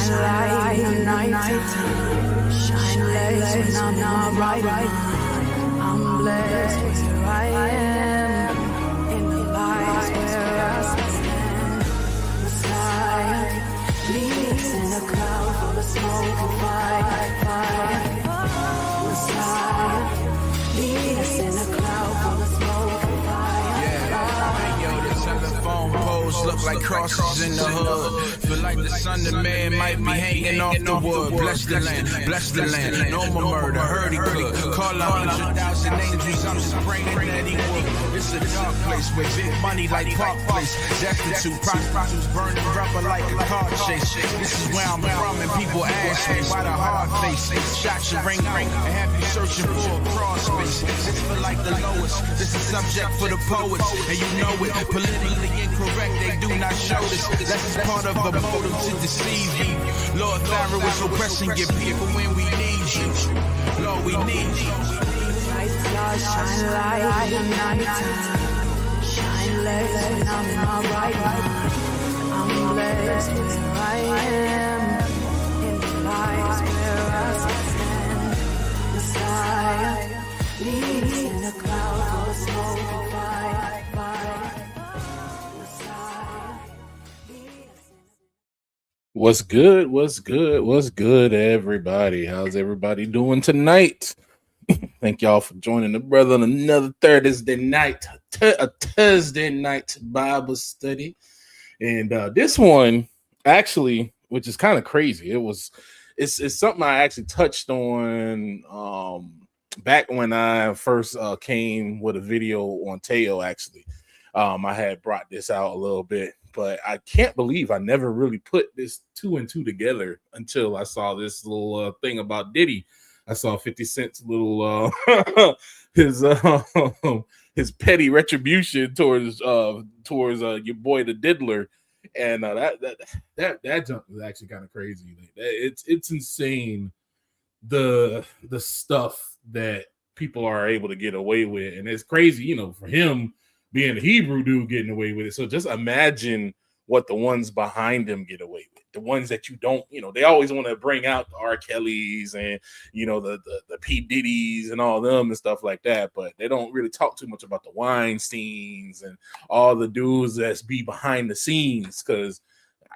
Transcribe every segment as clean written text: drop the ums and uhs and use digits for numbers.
light in the night. Shine light when I'm not right. I'm blessed with who I am. In the lights where I stand. Messiah, lead us in a cloud full of smoke and fire. Messiah, lead us in a cloud full of smoke and fire. Hey yo, the telephone poles look like crosses in the hood. Feel like the son of man might be hanging off the wood. Bless the land, no more murder, heard he could. Call 100,000 angels, I'm just praying that he would. It's a dark place with big money like Park Place. Destitute prostitutes burning rubber like a car chase. This is where I'm from and people ask me why the hard face. Shots should ring and have you searching for a cross space. This feel like the lowest, this is subject for the poets. And you know it, politically incorrect, they do not show this. That's just part of a motive to deceive you. Lord Pharaoh is oppressing your people when we need you. Lord, we need you. Shine light in the night. Shine light when I'm in my right mind. I'm blessed with who I am. In the lights where I stand. Messiah, lead us in a cloud full of smoke and fire. What's good, everybody? How's everybody doing tonight? Thank y'all for joining the brother on another Thursday night Bible study. And this one, actually, which is kind of crazy, it's something I actually touched on back when I first came with a video on Teo, actually. I had brought this out a little bit, but I can't believe I never really put this 2 and 2 together until I saw this little thing about Diddy. I saw 50 Cent's little his petty retribution towards your boy the Diddler, and that jump is actually kind of crazy. It's insane the stuff that people are able to get away with, and it's crazy, for him being a Hebrew dude getting away with it. So just imagine what the ones behind him get away with. The ones that you don't, they always want to bring out the R. Kellys and, the P. Diddy's and all them and stuff like that. But they don't really talk too much about the Weinsteins and all the dudes that's be behind the scenes. Because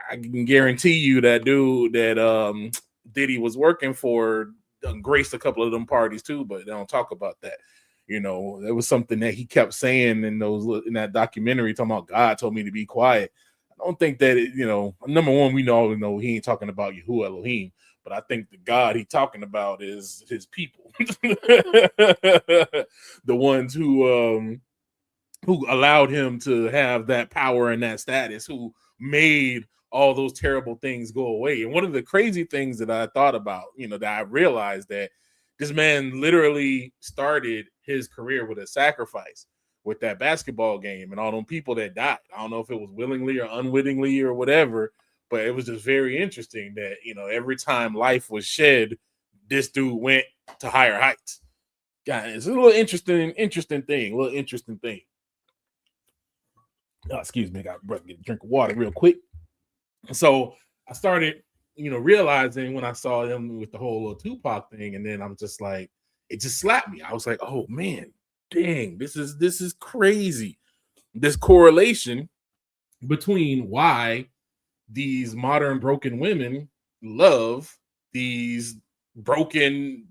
I can guarantee you that dude that Diddy was working for graced a couple of them parties too, but they don't talk about that. There was something that he kept saying in that documentary talking about God told me to be quiet. I don't think that number one, we all know he ain't talking about Yahuwah Elohim, but I think the God he talking about is his people, the ones who allowed him to have that power and that status, who made all those terrible things go away. And one of the crazy things that I thought about, that I realized that this man literally started his career with a sacrifice with that basketball game and all them people that died. I don't know if it was willingly or unwittingly or whatever, but it was just very interesting that, every time life was shed, this dude went to higher heights. Yeah, it's a little interesting thing. Oh, excuse me, I got to get a drink of water real quick. So I started, realizing when I saw him with the whole little Tupac thing, and then I'm just like, it just slapped me. I was like, oh man, dang, this is crazy. This correlation between why these modern broken women love these broken,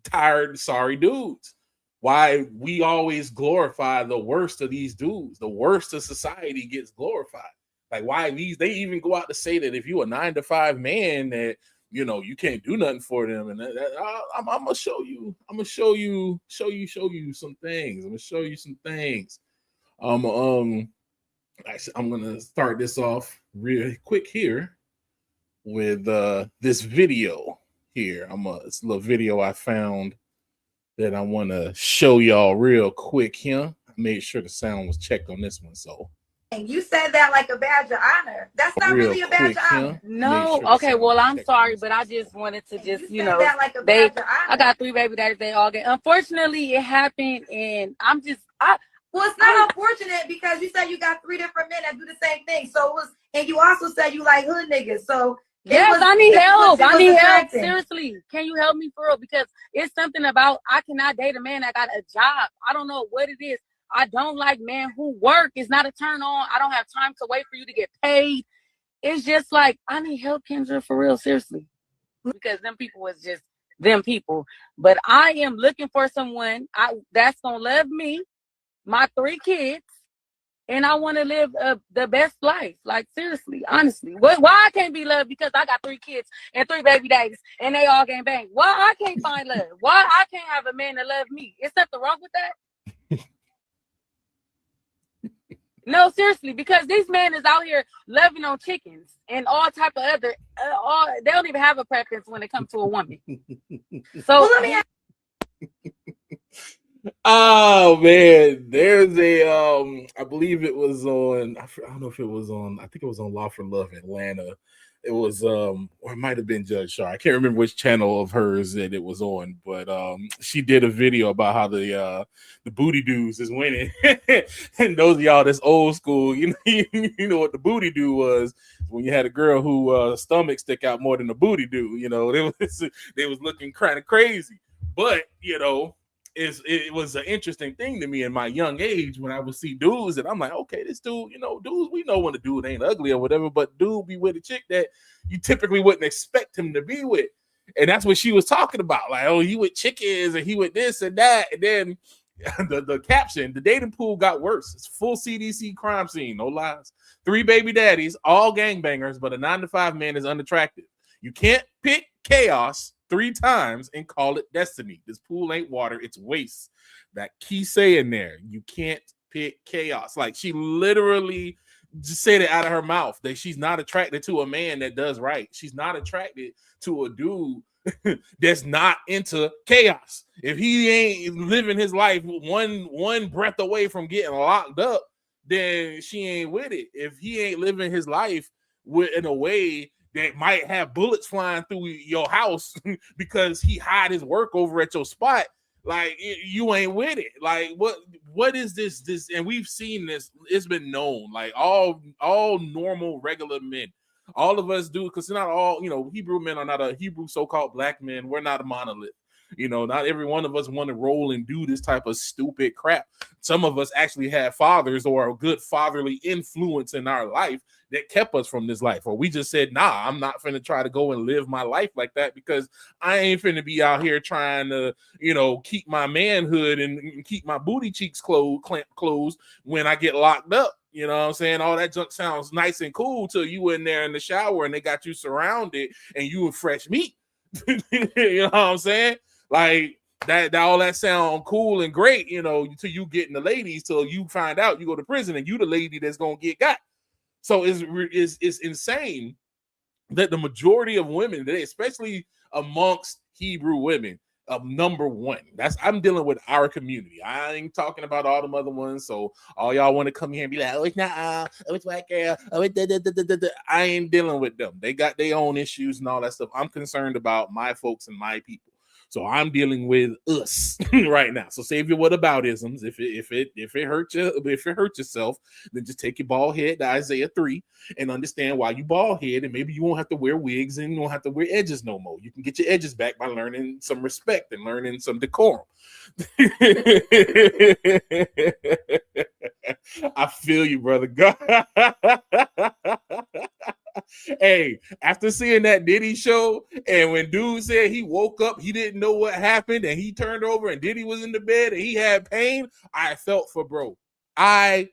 tired, sorry dudes. Why we always glorify the worst of these dudes. The worst of society gets glorified. Like why they even go out to say that if you a 9-to-5 man that you can't do nothing for them, and I'm gonna show you some things. I'm gonna show you some things. Actually, I'm gonna start this off really quick here with this video here. It's a little video I found that I want to show y'all real quick here. I made sure the sound was checked on this one, so. And you said that like a badge of honor. That's not really a badge of honor. No, okay, well, I'm sorry, but I just wanted to that like a badge of honor. I got 3 baby daddies, they all get. Unfortunately, it happened, and well, it's not unfortunate because you said you got 3 different men that do the same thing. So it was, and you also said you like hood niggas. So Yes, I need help. I need help. attracting. Seriously, can you help me for real? Because it's something about I cannot date a man that got a job. I don't know what it is. I don't like men who work. It's not a turn on. I don't have time to wait for you to get paid. It's just like I need help, Kendra, for real. Seriously, because them people is just them people. But I am looking for someone that's gonna love me, my 3 kids. And I want to live the best life. Like, seriously, honestly. Why I can't be loved because I got 3 kids and 3 baby daddies and they all gang bang? Why I can't find love? Why I can't have a man to love me? Is something wrong with that? No, seriously, because these men is out here loving on chickens and all type of other, they don't even have a preference when it comes to a woman. So Well, let me ask. Oh man, there's a I believe it was on, I don't know if it was on, I think it was on Law for Love Atlanta. It was or it might have been Judge Shar. I can't remember which channel of hers that it was on, but she did a video about how the booty dudes is winning. And those of y'all that's old school, you know what the booty do was when you had a girl who stomach stick out more than the booty do. You know, they was looking kind of crazy, but you know. It was an interesting thing to me in my young age when I would see dudes and I'm like, okay, this dude, you know, dudes, we know when a dude ain't ugly or whatever, but dude be with a chick that you typically wouldn't expect him to be with. And that's what she was talking about. Like, oh, he with chickens and he with this and that. And then the caption, the dating pool got worse. It's full CDC crime scene, no lies. 3 baby daddies, all gangbangers, but a 9-to-5 man is unattractive. You can't pick chaos 3 times and call it destiny. This pool ain't water, it's waste. That key saying there, you can't pick chaos. Like she literally just said it out of her mouth that she's not attracted to a man that does right. She's not attracted to a dude that's not into chaos. If he ain't living his life one breath away from getting locked up, then she ain't with it. If he ain't living his life in a way that might have bullets flying through your house because he hide his work over at your spot, like you ain't with it. Like what is this? And we've seen this. It's been known. Like all normal regular men, all of us do, because not all, you know, Hebrew men are not a Hebrew so-called black men. We're not a monolith. You know, not every one of us want to roll and do this type of stupid crap. Some of us actually have fathers or a good fatherly influence in our life that kept us from this life. Or we just said, nah, I'm not finna try to go and live my life like that because I ain't finna be out here trying to, you know, keep my manhood and keep my booty cheeks closed when I get locked up. You know what I'm saying? All that junk sounds nice and cool till you in there in the shower and they got you surrounded and you in fresh meat. You know what I'm saying? Like that all that sound cool and great, you know, till you getting the ladies, till you find out you go to prison and you the lady that's gonna get got. So it's insane that the majority of women today, especially amongst Hebrew women, number one. I'm dealing with our community. I ain't talking about all them other ones. So all y'all want to come here and be like, oh, it's not oh, it's white girl, oh, it's da. I ain't dealing with them. They got their own issues and all that stuff. I'm concerned about my folks and my people. So I'm dealing with us right now. So save your whataboutisms. If it hurt you, if it hurt yourself, then just take your bald head to Isaiah 3 and understand why you bald head, and maybe you won't have to wear wigs and you won't have to wear edges no more. You can get your edges back by learning some respect and learning some decorum. I feel you, brother. Hey, after seeing that Diddy show, and when dude said he woke up, he didn't know what happened, and he turned over and Diddy was in the bed and he had pain, I felt for bro. And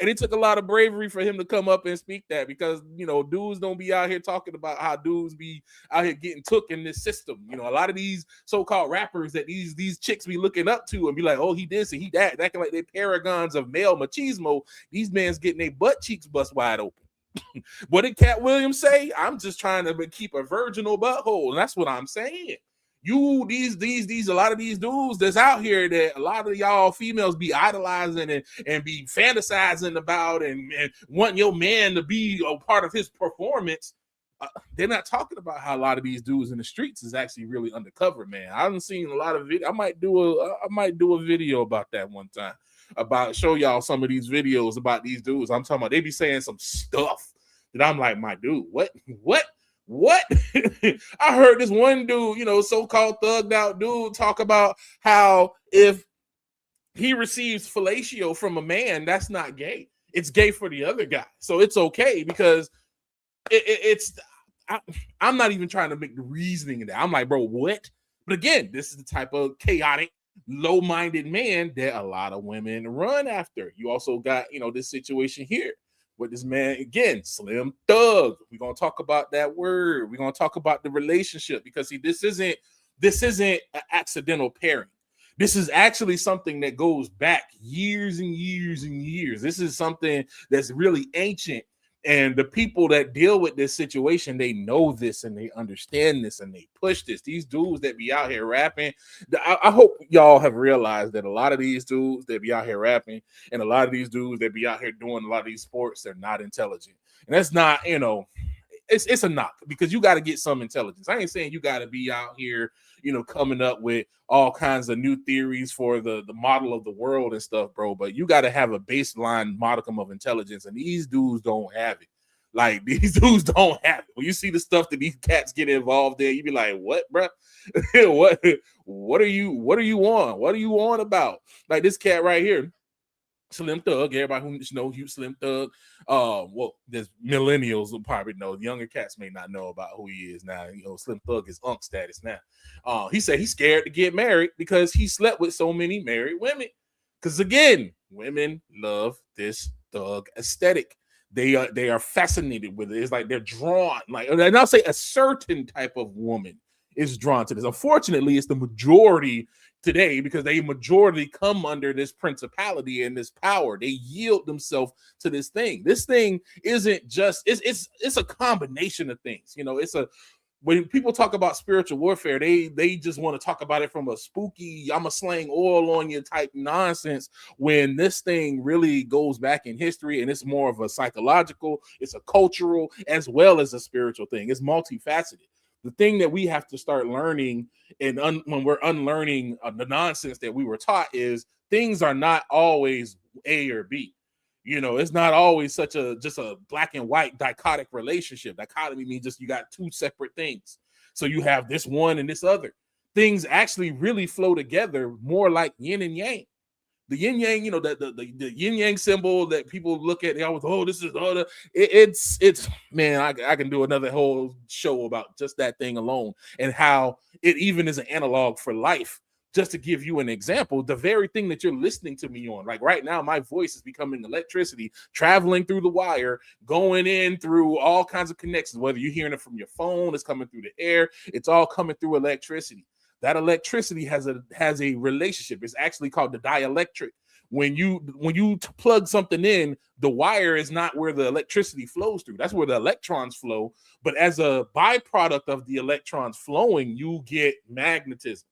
it took a lot of bravery for him to come up and speak that, because, you know, dudes don't be out here talking about how dudes be out here getting took in this system. You know, a lot of these so-called rappers that these chicks be looking up to and be like, oh, he this and he that, acting like they paragons of male machismo. These men's getting their butt cheeks bust wide open. What did Cat Williams say? I'm just trying to keep a virginal butthole, and that's what I'm saying. These a lot of these dudes that's out here that a lot of y'all females be idolizing and be fantasizing about and want your man to be a part of his performance. They're not talking about how a lot of these dudes in the streets is actually really undercover, man. I haven't seen a lot of video. I might do a video about that one time, about show y'all some of these videos about these dudes. I'm talking about they be saying some stuff that I'm like, my dude, what? I heard this one dude, you know, so-called thugged out dude talk about how if he receives fellatio from a man, that's not gay. It's gay for the other guy. So it's okay because I'm not even trying to make the reasoning of that. I'm like, bro, what? But again, this is the type of chaotic, low-minded man that a lot of women run after. You also got, you know, this situation here with this man, again, Slim Thug. We're going to talk about that word. We're going to talk about the relationship because, see, this isn't an accidental pairing. This is actually something that goes back years and years and years. This is something that's really ancient. And the people that deal with this situation, they know this and they understand this and they push this. These dudes that be out here rapping, I hope y'all have realized that a lot of these dudes that be out here rapping and a lot of these dudes that be out here doing a lot of these sports, they're not intelligent. And that's not, you know, it's a knock because you got to get some intelligence. I ain't saying you got to be out here, you know, coming up with all kinds of new theories for the model of the world and stuff, bro. But you got to have a baseline modicum of intelligence, and these dudes don't have it. Like, these dudes don't have it. When you see the stuff that these cats get involved in, you be like, what, bro? What are you on? What are you on about? Like this cat right here, Slim Thug. Everybody who knows you, Slim Thug. Well, there's millennials will probably know. Younger cats may not know about who he is now. You know, Slim Thug is unk status now. He said he's scared to get married because he slept with so many married women. Because again, women love this thug aesthetic. They are fascinated with it. It's like they're drawn. Like, and I'll say a certain type of woman is drawn to this. Unfortunately, it's the majority today because they majority come under this principality and this power. They yield themselves to this thing. This thing isn't just, it's a combination of things. You know, when people talk about spiritual warfare, they just want to talk about it from a spooky, I'm a slang oil on you type nonsense, when this thing really goes back in history and it's more of a psychological, it's a cultural, as well as a spiritual thing. It's multifaceted. The thing that we have to start learning and when we're unlearning the nonsense that we were taught is things are not always A or B. You know, it's not always just a black and white dichotic relationship. Dichotomy means just you got two separate things. So you have this one and this other. Things actually really flow together more like yin and yang. The yin yang, you know, the yin yang symbol that people look at, they always, oh, this is all it's man, I can do another whole show about just that thing alone and how it even is an analog for life. Just to give you an example, the very thing that you're listening to me on, like right now, my voice is becoming electricity, traveling through the wire, going in through all kinds of connections, whether you're hearing it from your phone, it's coming through the air, it's all coming through electricity. That electricity has a relationship. It's actually called the dielectric. When you plug something in, the wire is not where the electricity flows through. That's where the electrons flow. But as a byproduct of the electrons flowing, you get magnetism.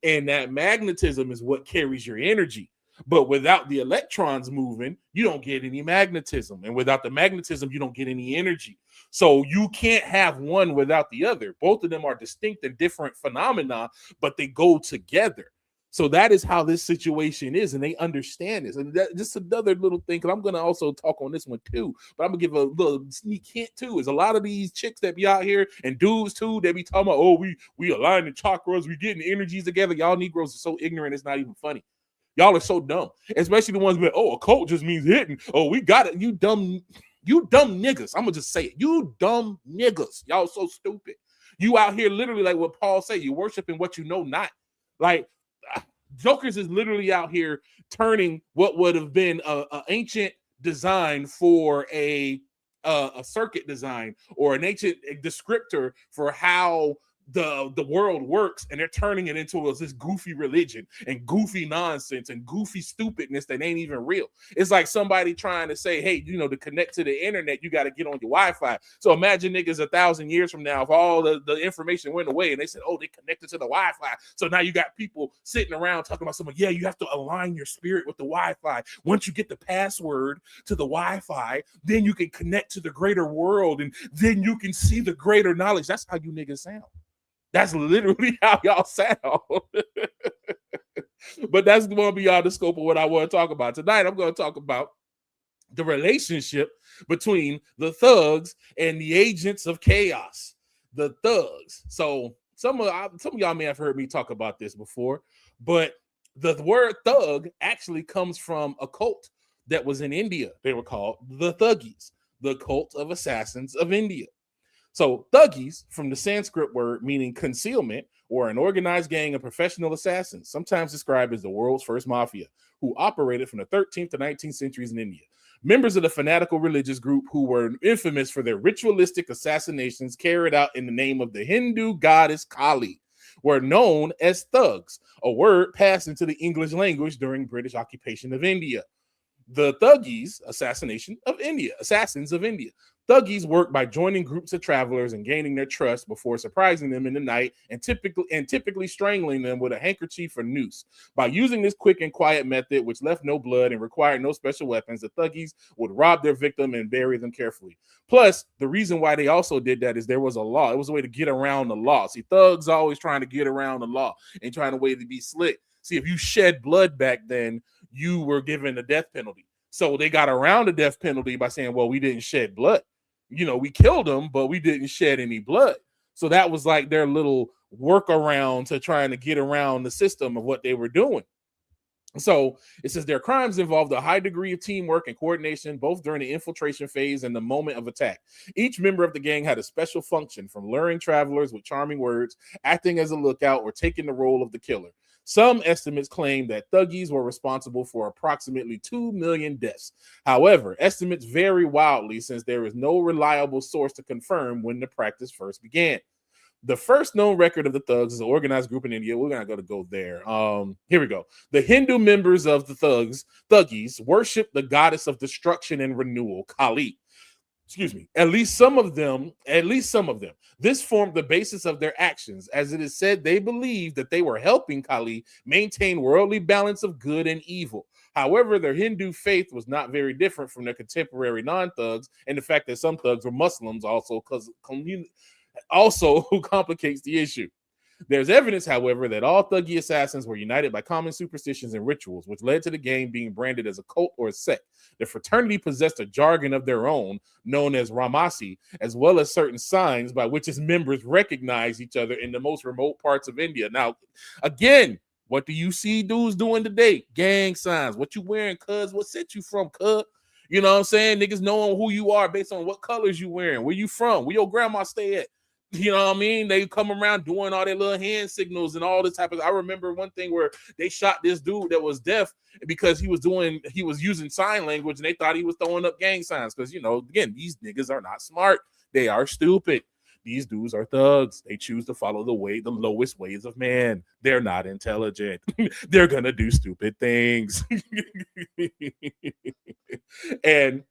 And that magnetism is what carries your energy. But without the electrons moving, you don't get any magnetism. And without the magnetism, you don't get any energy. So you can't have one without the other. Both of them are distinct and different phenomena, but they go together. So that is how this situation is, and they understand this. And that, just another little thing, because I'm going to also talk on this one too, but I'm going to give a little sneak hint too, is a lot of these chicks that be out here, and dudes too, they be talking about, oh, we align the chakras, we getting energies together. Y'all Negroes are so ignorant, it's not even funny. Y'all are so dumb, especially the ones that, oh, a cult just means hitting. Oh, we got it. You dumb niggas. I'm going to just say it. You dumb niggas. Y'all so stupid. You out here literally like what Paul said, you worshiping what you know not. Like, Jokers is literally out here turning what would have been a ancient design for a circuit design or an ancient descriptor for how the world works, and they're turning it into this goofy religion and goofy nonsense and goofy stupidness that ain't even real. It's like somebody trying to say, hey, you know, to connect to the internet, you got to get on your Wi-Fi. So imagine niggas 1,000 years from now, if all the information went away and they said, oh, they connected to the Wi-Fi. So now you got people sitting around talking about someone, yeah, you have to align your spirit with the Wi-Fi. Once you get the password to the Wi-Fi, then you can connect to the greater world, and then you can see the greater knowledge. That's how you niggas sound. That's literally how y'all sound. But that's going to be all the scope of what I want to talk about. Tonight, I'm going to talk about the relationship between the thugs and the agents of chaos, the thugs. So some of y'all may have heard me talk about this before, but the word thug actually comes from a cult that was in India. They were called the Thuggies, the cult of assassins of India. So Thuggies, from the Sanskrit word meaning concealment, or an organized gang of professional assassins, sometimes described as the world's first mafia, who operated from the 13th to 19th centuries in India. Members of the fanatical religious group, who were infamous for their ritualistic assassinations carried out in the name of the Hindu goddess Kali, were known as thugs, a word passed into the English language during British occupation of India. The Thuggies, assassins of India. Thuggies work by joining groups of travelers and gaining their trust before surprising them in the night and typically strangling them with a handkerchief or noose. By using this quick and quiet method, which left no blood and required no special weapons, the Thuggies would rob their victim and bury them carefully. Plus, the reason why they also did that is there was a law. It was a way to get around the law. See, thugs always trying to get around the law and trying to way to be slick. See, if you shed blood back then, you were given the death penalty. So they got around the death penalty by saying, well, we didn't shed blood. We killed them, but we didn't shed any blood. So that was like their little workaround to trying to get around the system of what they were doing. So it says their crimes involved a high degree of teamwork and coordination, both during the infiltration phase and the moment of attack. Each member of the gang had a special function, from luring travelers with charming words, acting as a lookout, or taking the role of the killer. Some estimates claim that Thuggies were responsible for approximately 2 million deaths. However, estimates vary wildly since there is no reliable source to confirm when the practice first began. The first known record of the thugs is an organized group in India. We're not going to go there. Here we go. The Hindu members of the Thuggies worship the goddess of destruction and renewal, Kali. At least some of them. This formed the basis of their actions, as it is said they believed that they were helping Kali maintain worldly balance of good and evil. However, their Hindu faith was not very different from their contemporary non-thugs, and the fact that some thugs were Muslims also who complicates the issue. There's evidence, however, that all Thuggy assassins were united by common superstitions and rituals, which led to the gang being branded as a cult or a sect. The fraternity possessed a jargon of their own, known as Ramasi, as well as certain signs by which its members recognize each other in the most remote parts of India. Now, again, what do you see dudes doing today? Gang signs. What you wearing, cuz? What set you from, cuz? You know what I'm saying? Niggas knowing who you are based on what colors you wearing. Where you from? Where your grandma stay at? You know what I mean? They come around doing all their little hand signals and all this type of. I remember one thing where they shot this dude that was deaf because he was using sign language and they thought he was throwing up gang signs. Because, again, these niggas are not smart. They are stupid. These dudes are thugs. They choose to follow the lowest ways of man. They're not intelligent. They're gonna do stupid things. And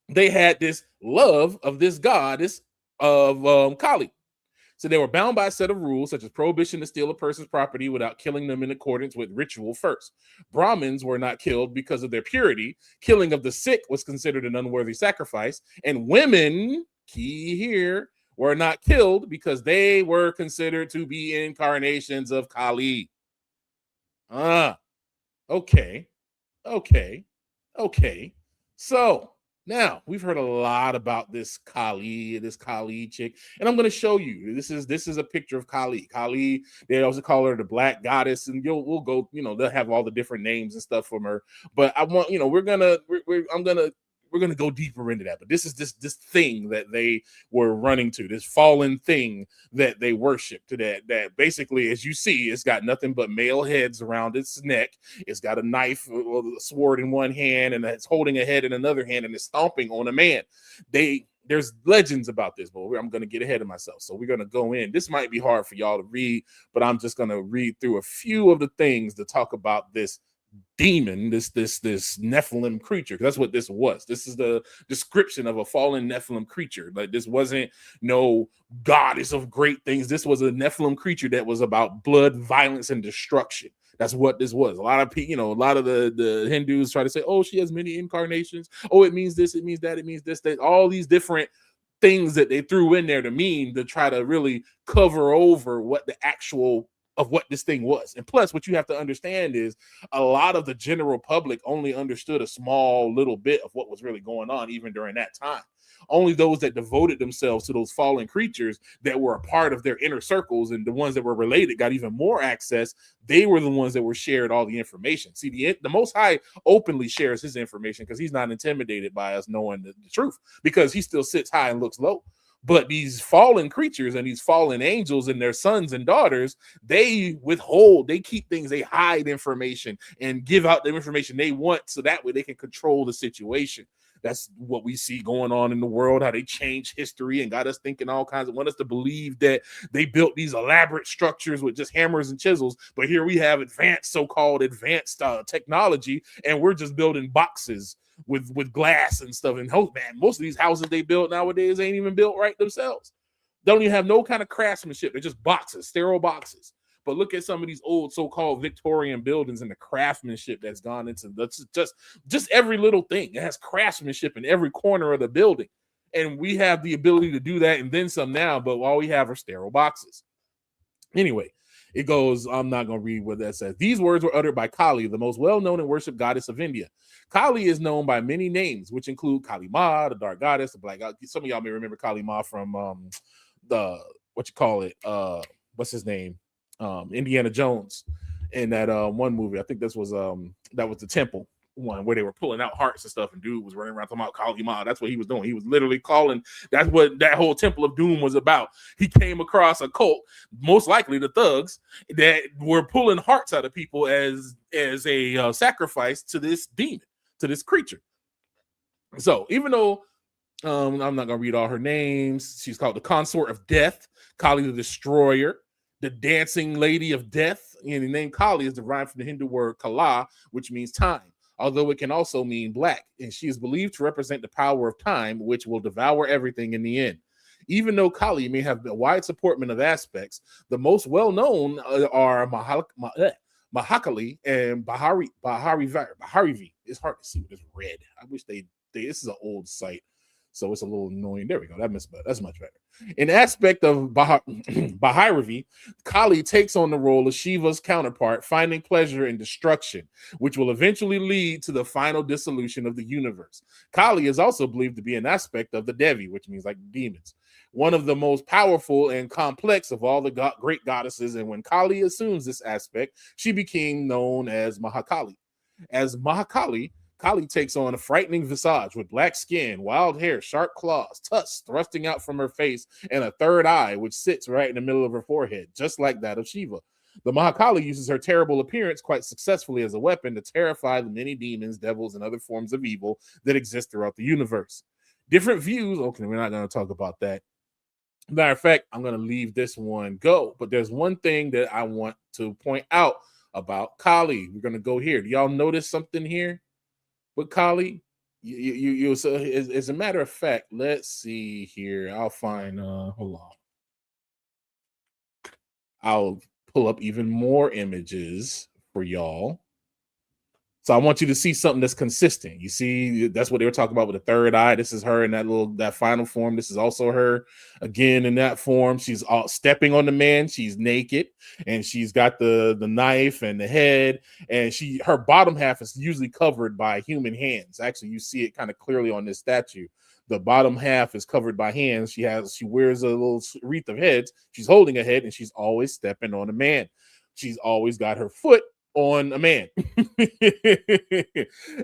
they had this love of this goddess of Kali. So they were bound by a set of rules, such as prohibition to steal a person's property without killing them in accordance with ritual first. Brahmins were not killed because of their purity. Killing of the sick was considered an unworthy sacrifice. And women, key here, were not killed because they were considered to be incarnations of Kali. Okay. So now we've heard a lot about this Kali chick, and I'm going to show you. This is a picture of Kali. Kali, they also call her the Black Goddess, and we'll go. They'll have all the different names and stuff from her. But I want we're gonna go deeper into that. But this is this thing that they were running to, this fallen thing that they worship to that basically, as you see, it's got nothing but male heads around its neck. It's got a knife or a sword in one hand, and it's holding a head in another hand, and it's stomping on a man. There's legends about this, but I'm going to get ahead of myself. So we're going to go in. This might be hard for y'all to read, but I'm just going to read through a few of the things to talk about this demon, this Nephilim creature. That's what this was. This is the description of a fallen Nephilim creature. Like, this wasn't no goddess of great things. This was a Nephilim creature that was about blood, violence, and destruction. That's what this was. A lot of people, a lot of the Hindus try to say, oh, she has many incarnations. Oh, it means this, it means that, it means this, that. All these different things that they threw in there to try to really cover over what the actual of what this thing was. And plus, what you have to understand is a lot of the general public only understood a small little bit of what was really going on, even during that time. Only those that devoted themselves to those fallen creatures that were a part of their inner circles, and the ones that were related got even more access. They were the ones that were shared all the information. See, the Most High openly shares his information because he's not intimidated by us knowing the truth, because he still sits high and looks low. But these fallen creatures and these fallen angels and their sons and daughters, they withhold, they keep things, they hide information and give out the information they want, so that way they can control the situation. That's what we see going on in the world, how they change history and got us thinking all kinds of, want us to believe that they built these elaborate structures with just hammers and chisels. But here we have so-called advanced technology, and we're just building boxes with glass and stuff. And man, most of these houses they build nowadays ain't even built right themselves. Don't even have no kind of craftsmanship. They're just boxes, sterile boxes. But look at some of these old so-called Victorian buildings and the craftsmanship that's gone into that's just every little thing. It has craftsmanship in every corner of the building. And we have the ability to do that and then some now, but all we have are sterile boxes. Anyway, it goes, I'm not going to read what that says. These words were uttered by Kali, the most well-known and worshipped goddess of India. Kali is known by many names, which include Kali Ma, the dark goddess, the black goddess. Some of y'all may remember Kali Ma from what's his name? Indiana Jones in that one movie. I think that was the temple one where they were pulling out hearts and stuff, and dude was running around talking about Kali Ma. That's what he was doing. He was literally calling. That's what that whole Temple of Doom was about. He came across a cult, most likely the thugs, that were pulling hearts out of people as a sacrifice to this demon, to this creature. So even though I'm not gonna read all her names, she's called the Consort of Death, Kali the Destroyer, the Dancing Lady of Death, and the name Kali is derived from the Hindu word Kala, which means time, although it can also mean black, and she is believed to represent the power of time, which will devour everything in the end. Even though Kali may have a wide assortment of aspects, the most well-known are Mahakali and Baharivi. It's hard to see with this red. I wish this is an old site, so it's a little annoying. There we go. That's much better. In aspect of Baharivi, Kali takes on the role of Shiva's counterpart, finding pleasure in destruction, which will eventually lead to the final dissolution of the universe. Kali is also believed to be an aspect of the Devi, which means like demons, one of the most powerful and complex of all the great goddesses. And when Kali assumes this aspect, she became known as Mahakali. As Mahakali, Kali takes on a frightening visage with black skin, wild hair, sharp claws, tusks thrusting out from her face, and a third eye, which sits right in the middle of her forehead, just like that of Shiva. The Mahakali uses her terrible appearance quite successfully as a weapon to terrify the many demons, devils, and other forms of evil that exist throughout the universe. Different views. Okay, we're not going to talk about that. Matter of fact, I'm going to leave this one go. But there's one thing that I want to point out about Kali. We're going to go here. Do y'all notice something here? But Kali, so as a matter of fact, let's see here. I'll find, hold on. I'll pull up even more images for y'all. So I want you to see something that's consistent. You see, that's what they were talking about with the third eye. This is her in that final form. This is also her again in that form. She's all stepping on the man. She's naked, and she's got the knife and the head, and her bottom half is usually covered by human hands. Actually, you see it kind of clearly on this statue. The bottom half is covered by hands. She wears a little wreath of heads. She's holding a head, and she's always stepping on a man. She's always got her foot on a man.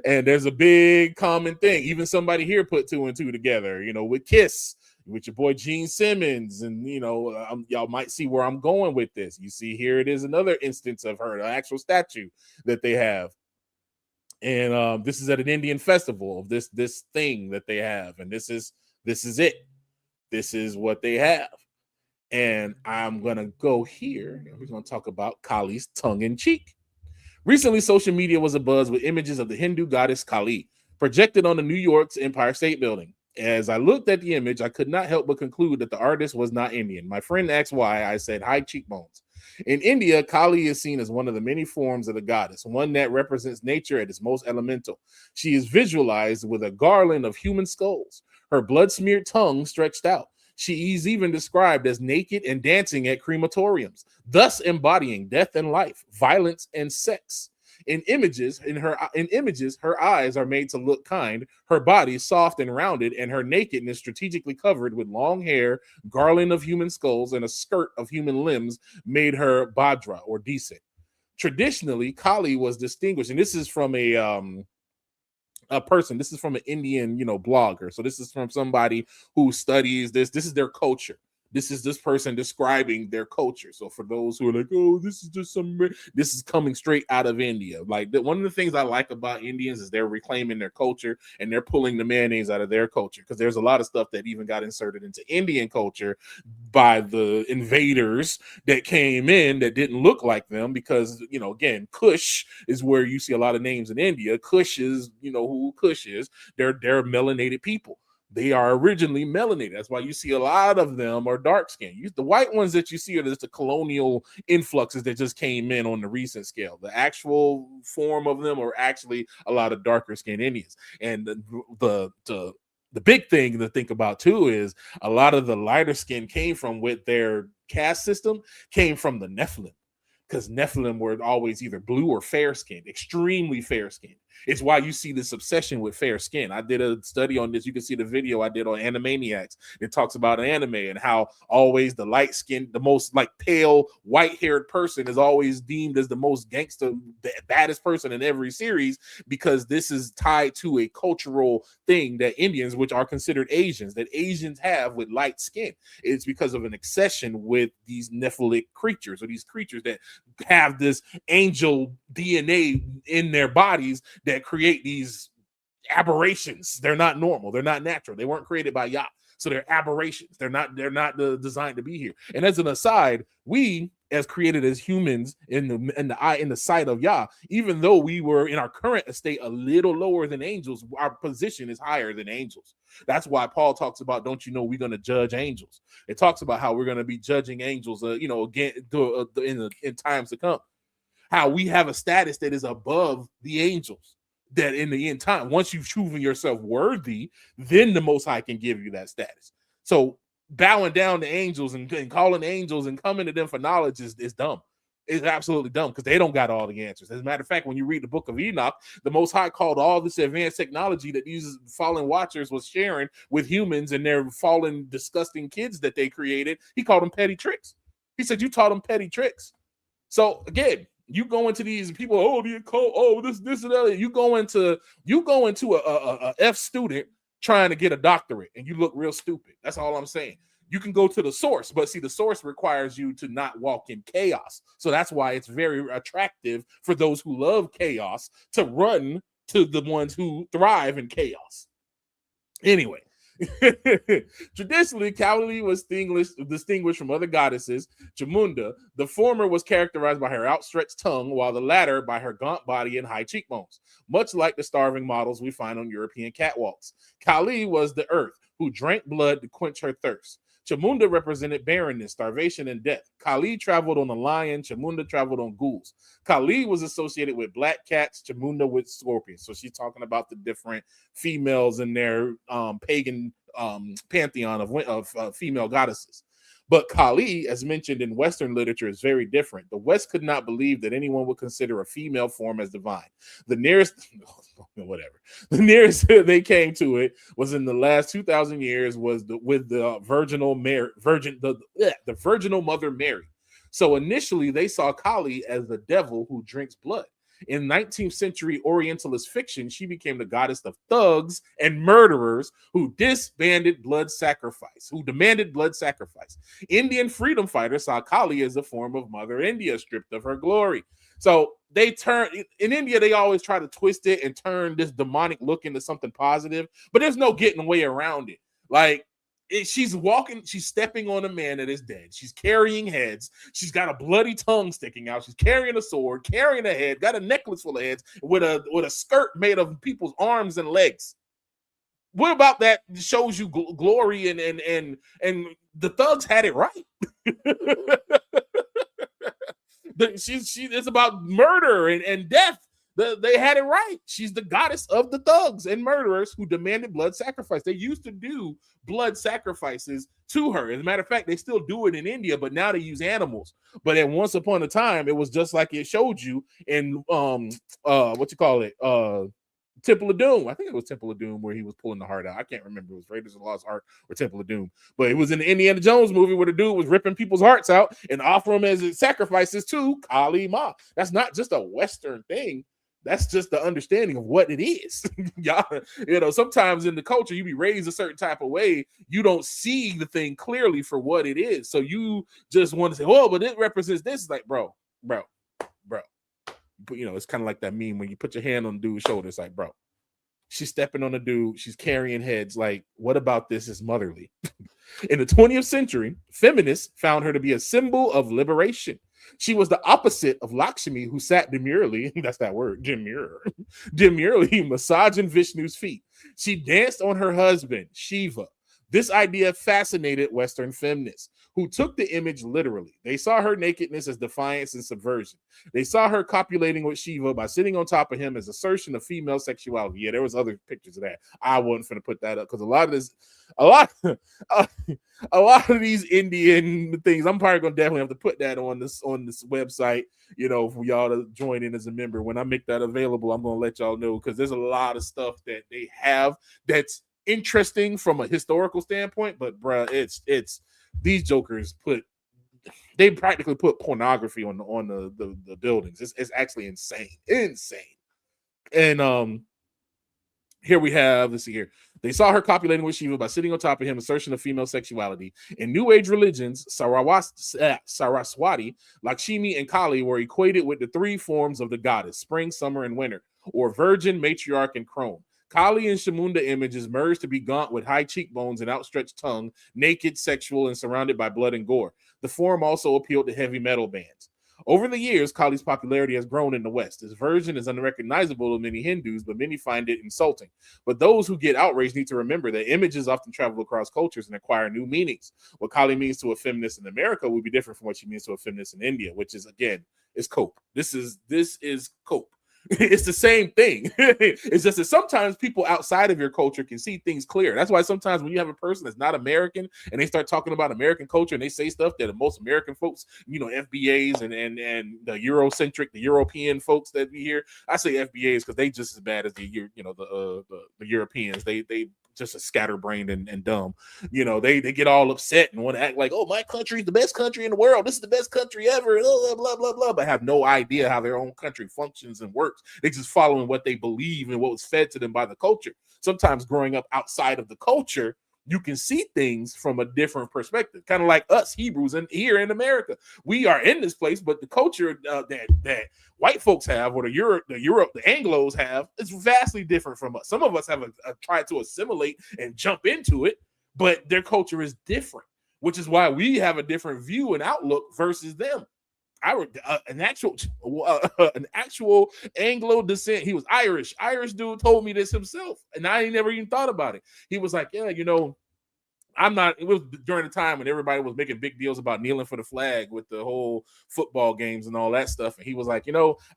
And there's a big common thing. Even somebody here put 2 and 2 together, with Kiss, with your boy Gene Simmons. And, y'all might see where I'm going with this. You see here, it is another instance of her, an actual statue that they have. And this is at an Indian festival of this thing that they have. And this is it. This is what they have. And I'm going to go here. We're going to talk about Kali's tongue-in-cheek. Recently, social media was abuzz with images of the Hindu goddess Kali projected on the New York's Empire State Building. As I looked at the image, I could not help but conclude that the artist was not Indian. My friend asked why. I said, high cheekbones. In India, Kali is seen as one of the many forms of the goddess, one that represents nature at its most elemental. She is visualized with a garland of human skulls, her blood-smeared tongue stretched out. She is even described as naked and dancing at crematoriums, thus embodying death and life, violence and sex. In images, her eyes are made to look kind, her body soft and rounded, and her nakedness strategically covered with long hair, garland of human skulls, and a skirt of human limbs made her Bhadra or decent. Traditionally, Kali was distinguished, and this is from a person. This is from an Indian, blogger. So this is from somebody who studies this. This is their culture. This is this person describing their culture. So for those who are like, oh, this is just this is coming straight out of India. Like one of the things I like about Indians is they're reclaiming their culture and they're pulling the mayonnaise out of their culture, because there's a lot of stuff that even got inserted into Indian culture by the invaders that came in that didn't look like them, because, again, Kush is where you see a lot of names in India. Kush is, who Kush is. They're melanated people. They are originally melanated. That's why you see a lot of them are dark skinned. The white ones that you see are just the colonial influxes that just came in on the recent scale. The actual form of them are actually a lot of darker skinned Indians. And the big thing to think about too is a lot of the lighter skin came from, with their caste system, came from the Nephilim, because Nephilim were always either blue or fair skinned, extremely fair skinned. It's why you see this obsession with fair skin. I did a study on this. You can see the video I did on Animaniacs. It talks about anime and how always the light skinned, the most like pale white haired person is always deemed as the most gangster, baddest person in every series, because this is tied to a cultural thing that Indians, which are considered Asians, that Asians have with light skin. It's because of an obsession with these Nephilic creatures, or these creatures that have this angel DNA in their bodies that create these aberrations. They're not normal. They're not natural. They weren't created by Yah. So they're aberrations. They're not designed to be here. And as an aside, we, as created as humans in the sight of Yah, even though we were in our current estate a little lower than angels, our position is higher than angels. That's why Paul talks about, don't you know, we're going to judge angels. It talks about how we're going to be judging angels, again, in times to come. How we have a status that is above the angels, that in the end time, once you've proven yourself worthy, then the Most High can give you that status. So bowing down to angels and calling angels and coming to them for knowledge is dumb. It's absolutely dumb, because they don't got all the answers. As a matter of fact, when you read the book of Enoch, the Most High called all this advanced technology that these fallen watchers was sharing with humans and their fallen, disgusting kids that they created, he called them petty tricks. He said, you taught them petty tricks. So again, you go into these people, this and that. You go into a F student trying to get a doctorate, and you look real stupid. That's all I'm saying. You can go to the source, but see, the source requires you to not walk in chaos. So that's why it's very attractive for those who love chaos to run to the ones who thrive in chaos. Anyway. Traditionally, Kali was distinguished from other goddesses. Chamunda, the former was characterized by her outstretched tongue, while the latter by her gaunt body and high cheekbones, much like the starving models we find on European catwalks. Kali was the earth, who drank blood to quench her thirst. Chamunda represented barrenness, starvation, and death. Kali traveled on a lion. Chamunda traveled on ghouls. Kali was associated with black cats, Chamunda with scorpions. So she's talking about the different females in their pagan pantheon of female goddesses. But Kali, as mentioned in Western literature, is very different. The West could not believe that anyone would consider a female form as divine. The nearest they came to it was in the last 2,000 years was the virginal Mother Mary. So initially, they saw Kali as the devil who drinks blood. In 19th century Orientalist fiction, she became the goddess of thugs and murderers who demanded blood sacrifice. Indian freedom fighters saw Kali as a form of Mother India, stripped of her glory. So in India, they always try to twist it and turn this demonic look into something positive, but there's no getting way around it. Like, she's stepping on a man that is dead. She's carrying heads. She's got a bloody tongue sticking out. She's carrying a sword, carrying a head, got a necklace full of heads with a skirt made of people's arms and legs. What about that shows you glory and the thugs had it right. It's about murder and death. They had it right. She's the goddess of the thugs and murderers who demanded blood sacrifice. They used to do blood sacrifices to her. As a matter of fact, they still do it in India, but now they use animals. But at once upon a time, it was just like it showed you in Temple of Doom. I think it was Temple of Doom where he was pulling the heart out. I can't remember. It was Raiders of the Lost Ark or Temple of Doom. But it was in the Indiana Jones movie where the dude was ripping people's hearts out and offering them as sacrifices to Kali Ma. That's not just a Western thing. That's just the understanding of what it is. Y'all, sometimes in the culture, you be raised a certain type of way. You don't see the thing clearly for what it is. So you just want to say, oh, but it represents this. It's like, bro. But it's kind of like that meme when you put your hand on the dude's shoulder. It's like, bro, she's stepping on the dude. She's carrying heads. Like, what about this is motherly? In the 20th century, feminists found her to be a symbol of liberation. She was the opposite of Lakshmi, who sat demurely, that's that word, demurely massaging Vishnu's feet. She danced on her husband, Shiva. This idea fascinated Western feminists, who took the image literally. They saw her nakedness as defiance and subversion. They saw her copulating with Shiva by sitting on top of him as assertion of female sexuality. Yeah, there was other pictures of that. I wasn't finna put that up because a lot of these Indian things, I'm probably gonna definitely have to put that on this website, for y'all to join in as a member. When I make that available, I'm gonna let y'all know because there's a lot of stuff that they have that's interesting from a historical standpoint, but bruh, it's these jokers they practically put pornography on the buildings. It's actually insane. And here we have, let's see here. They saw her copulating with Shiva by sitting on top of him, assertion of female sexuality. In New Age religions, Saraswati, Lakshmi, and Kali were equated with the three forms of the goddess: spring, summer, and winter, or virgin, matriarch, and crone. Kali and Chamunda images merged to be gaunt with high cheekbones and outstretched tongue, naked, sexual, and surrounded by blood and gore. The form also appealed to heavy metal bands. Over the years, Kali's popularity has grown in the West. This version is unrecognizable to many Hindus, but many find it insulting. But those who get outraged need to remember that images often travel across cultures and acquire new meanings. What Kali means to a feminist in America will be different from what she means to a feminist in India, which is, again, is cope. This is cope. It's the same thing. It's just that sometimes people outside of your culture can see things clear. That's why sometimes when you have a person that's not American and they start talking about American culture and they say stuff that most American folks, FBAs and the Eurocentric, the European folks that we hear. I say FBAs because they just as bad as the Europeans. They just a scatterbrained and dumb. They get all upset and want to act like, oh, my country is the best country in the world. This is the best country ever. Blah, blah, blah, blah, but have no idea how their own country functions and works. They just following what they believe and what was fed to them by the culture. Sometimes growing up outside of the culture, you can see things from a different perspective, kind of like us Hebrews and here in America. We are in this place, but the culture that white folks have, or the Anglos have, is vastly different from us. Some of us have tried to assimilate and jump into it, but their culture is different, which is why we have a different view and outlook versus them. An actual Anglo descent. He was Irish. Irish dude told me this himself, and I ain't never even thought about it. He was like, yeah, I'm not. It was during the time when everybody was making big deals about kneeling for the flag with the whole football games and all that stuff. And he was like,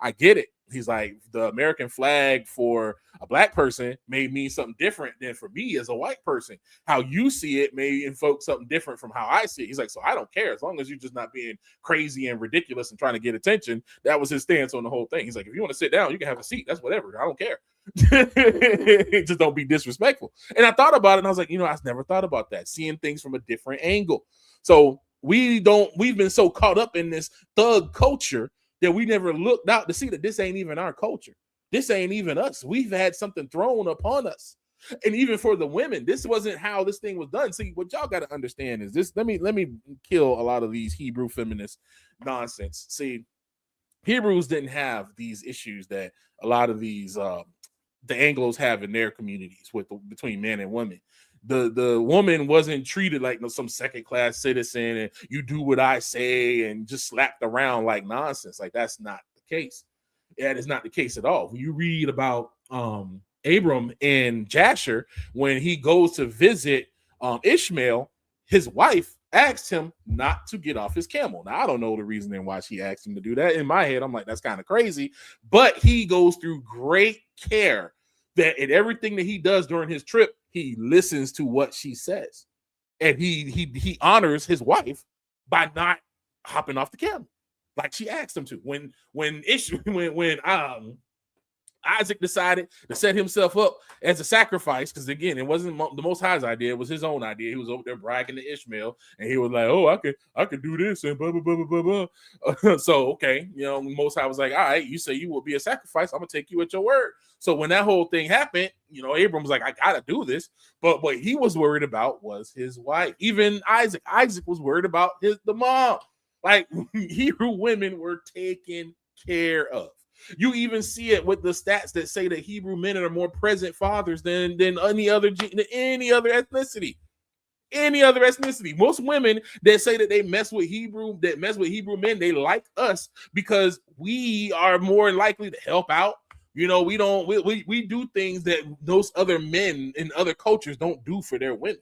I get it. He's like, the American flag for a black person may mean something different than for me as a white person. How you see it may invoke something different from how I see it. He's like, so I don't care as long as you're just not being crazy and ridiculous and trying to get attention. That was his stance on the whole thing. He's like, if you want to sit down, you can have a seat. That's whatever. I don't care. Just don't be disrespectful. And I thought about it and I was like, I've never thought about that, seeing things from a different angle. So we've been so caught up in this thug culture that we never looked out to see that this ain't even our culture. This ain't even us. We've had something thrown upon us. And even for the women, this wasn't how this thing was done. See, what y'all got to understand is this. Let me kill a lot of these Hebrew feminist nonsense. See, Hebrews didn't have these issues that a lot of these the Anglos have in their communities between men and women. The woman wasn't treated like some second class citizen and you do what I say and just slapped around like nonsense. Like, that's not the case. That is not the case at all. When you read about Abram and Jasher, when he goes to visit Ishmael, his wife asked him not to get off his camel. Now, I don't know the reasoning why she asked him to do that. In my head, I'm like, that's kind of crazy. But he goes through great care that in everything that he does during his trip, he listens to what she says. And he honors his wife by not hopping off the camel like she asked him to. When Isaac decided to set himself up as a sacrifice, because again, it wasn't the Most High's idea; it was his own idea. He was over there bragging to Ishmael, and he was like, "Oh, I could do this," and blah blah blah blah blah. So okay, Most High was like, "All right, you say you will be a sacrifice. I'm gonna take you at your word." So when that whole thing happened, Abram was like, "I gotta do this," but what he was worried about was his wife. Even Isaac was worried about the mom. Like Hebrew women were taken care of. You even see it with the stats that say that Hebrew men are more present fathers than any other ethnicity. Any other ethnicity. Most women that say that they mess with Hebrew men, they like us because we are more likely to help out. We do things that those other men in other cultures don't do for their women.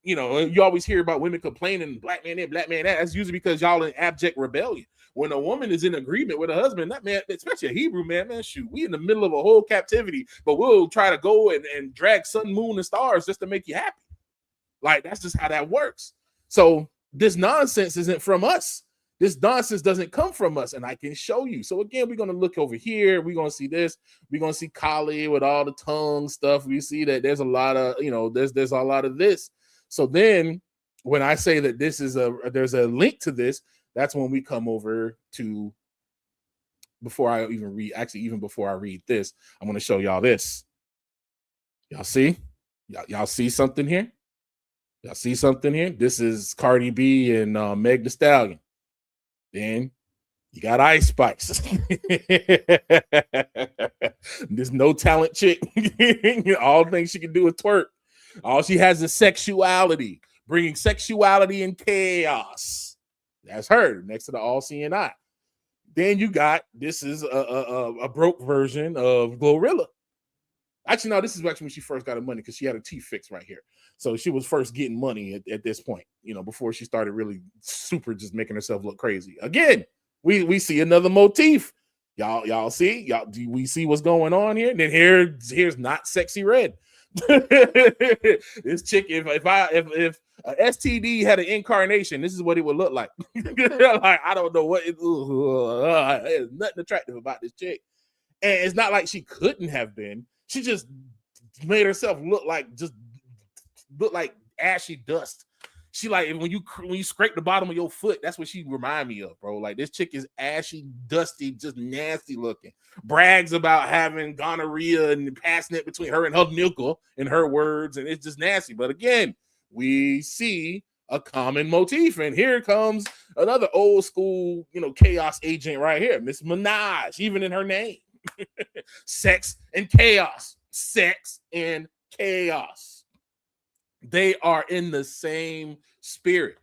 You always hear about women complaining, black man in, black man out. That's usually because y'all in abject rebellion. When a woman is in agreement with a husband, that man, especially a Hebrew man, shoot, we in the middle of a whole captivity, but we'll try to go and drag sun, moon, and stars just to make you happy. Like, that's just how that works. So this nonsense isn't from us. This nonsense doesn't come from us, and I can show you. So again, we're going to look over here. We're going to see this. We're going to see Kali with all the tongue stuff. We see that there's a lot of, there's a lot of this. So then when I say that there's a link to this, that's when we come over to, before I even read this, I'm going to show y'all this. Y'all see? Y'all see something here? Y'all see something here? This is Cardi B and Meg Thee Stallion. Then you got Ice Spice. This no talent chick. All the things she can do is twerk. All she has is sexuality, bringing sexuality and chaos. That's her next to the all-seeing eye. Then you got, this is a broke version of Glorilla. Actually, no, this is actually when she first got her money because she had her teeth fixed right here. So she was first getting money at this point, before she started really super just making herself look crazy. Again, we see another motif. Y'all see? Do we see what's going on here? And then here's Not Sexy Red. This chick, if STD had an incarnation, this is what it would look like. Like, I don't know what there's nothing attractive about this chick, and it's not like she couldn't have been. She just made herself look like ashy dust. She like when you scrape the bottom of your foot, that's what she remind me of, bro. Like, this chick is ashy, dusty, just nasty looking. Brags about having gonorrhea and passing it between her and her nipple, in her words, and it's just nasty. But again, we see a common motif, and here comes another old school, chaos agent right here, Miss Minaj, even in her name. Sex and chaos. Sex and chaos. They are in the same spirit.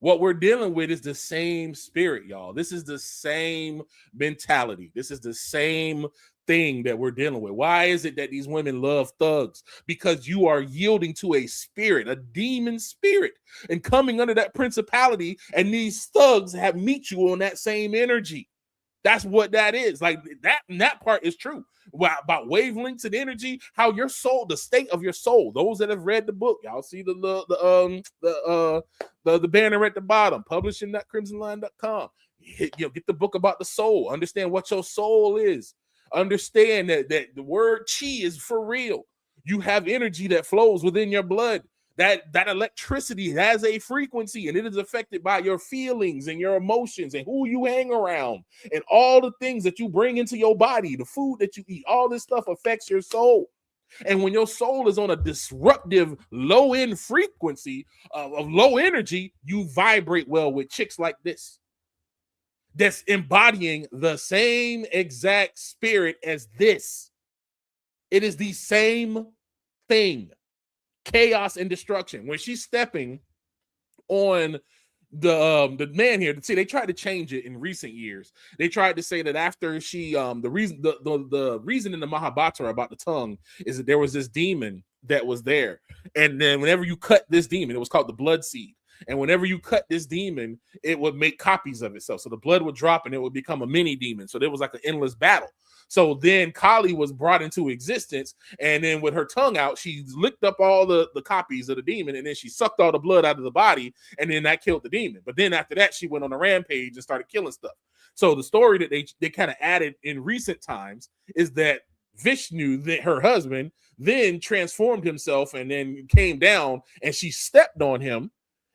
What we're dealing with is the same spirit, y'all. This is the same mentality. This is the same thing that we're dealing with. Why is it that these women love thugs? Because you are yielding to a spirit, a demon spirit, and coming under that principality, and these thugs have meet you on that same energy. That's what that is. Like, that part is true. About wavelengths and energy, how your soul, the state of your soul. Those that have read the book, y'all see the banner at the bottom, publishing.crimsonline.com. Get the book about the soul. Understand what your soul is. Understand that the word chi is for real. You have energy that flows within your blood. That electricity has a frequency, and it is affected by your feelings and your emotions and who you hang around and all the things that you bring into your body, the food that you eat. All this stuff affects your soul. And when your soul is on a disruptive low-end frequency of low energy, you vibrate well with chicks like this, that's embodying the same exact spirit as this. It is the same thing. Chaos and destruction. When she's stepping on the man here, see, they tried to change it in recent years. They tried to say that after she the reason in the Mahabharata about the tongue is that there was this demon that was there, and then whenever you cut this demon, it was called the blood seed. And whenever you cut this demon, it would make copies of itself. So the blood would drop and it would become a mini demon. So there was like an endless battle. So then Kali was brought into existence, and then with her tongue out, she licked up all the copies of the demon, and then she sucked all the blood out of the body, and then that killed the demon. But then after that, she went on a rampage and started killing stuff. So the story that they kind of added in recent times is that Vishnu, her husband, then transformed himself and then came down, and she stepped on him.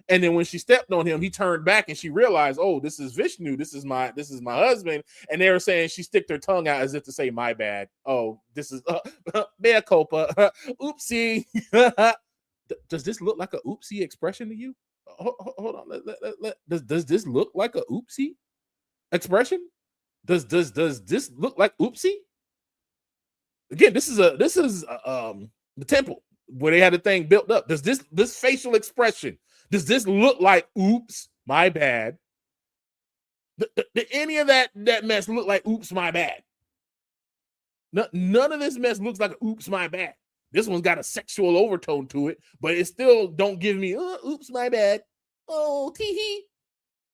And then when she stepped on him, he turned back and she realized, oh, this is Vishnu. This is my husband. And they were saying she sticked her tongue out as if to say, my bad. Oh, this is mea culpa. Oopsie. Does this look like a oopsie expression to you? Hold on. Does this look like a oopsie expression? Does this look like oopsie? Again, this is the temple where they had the thing built up. Does this facial expression, does this look like oops, my bad? Did any of that mess look like oops, my bad? None of this mess looks like oops, my bad. This one's got a sexual overtone to it, but it still don't give me oops, my bad. Oh, tee-hee.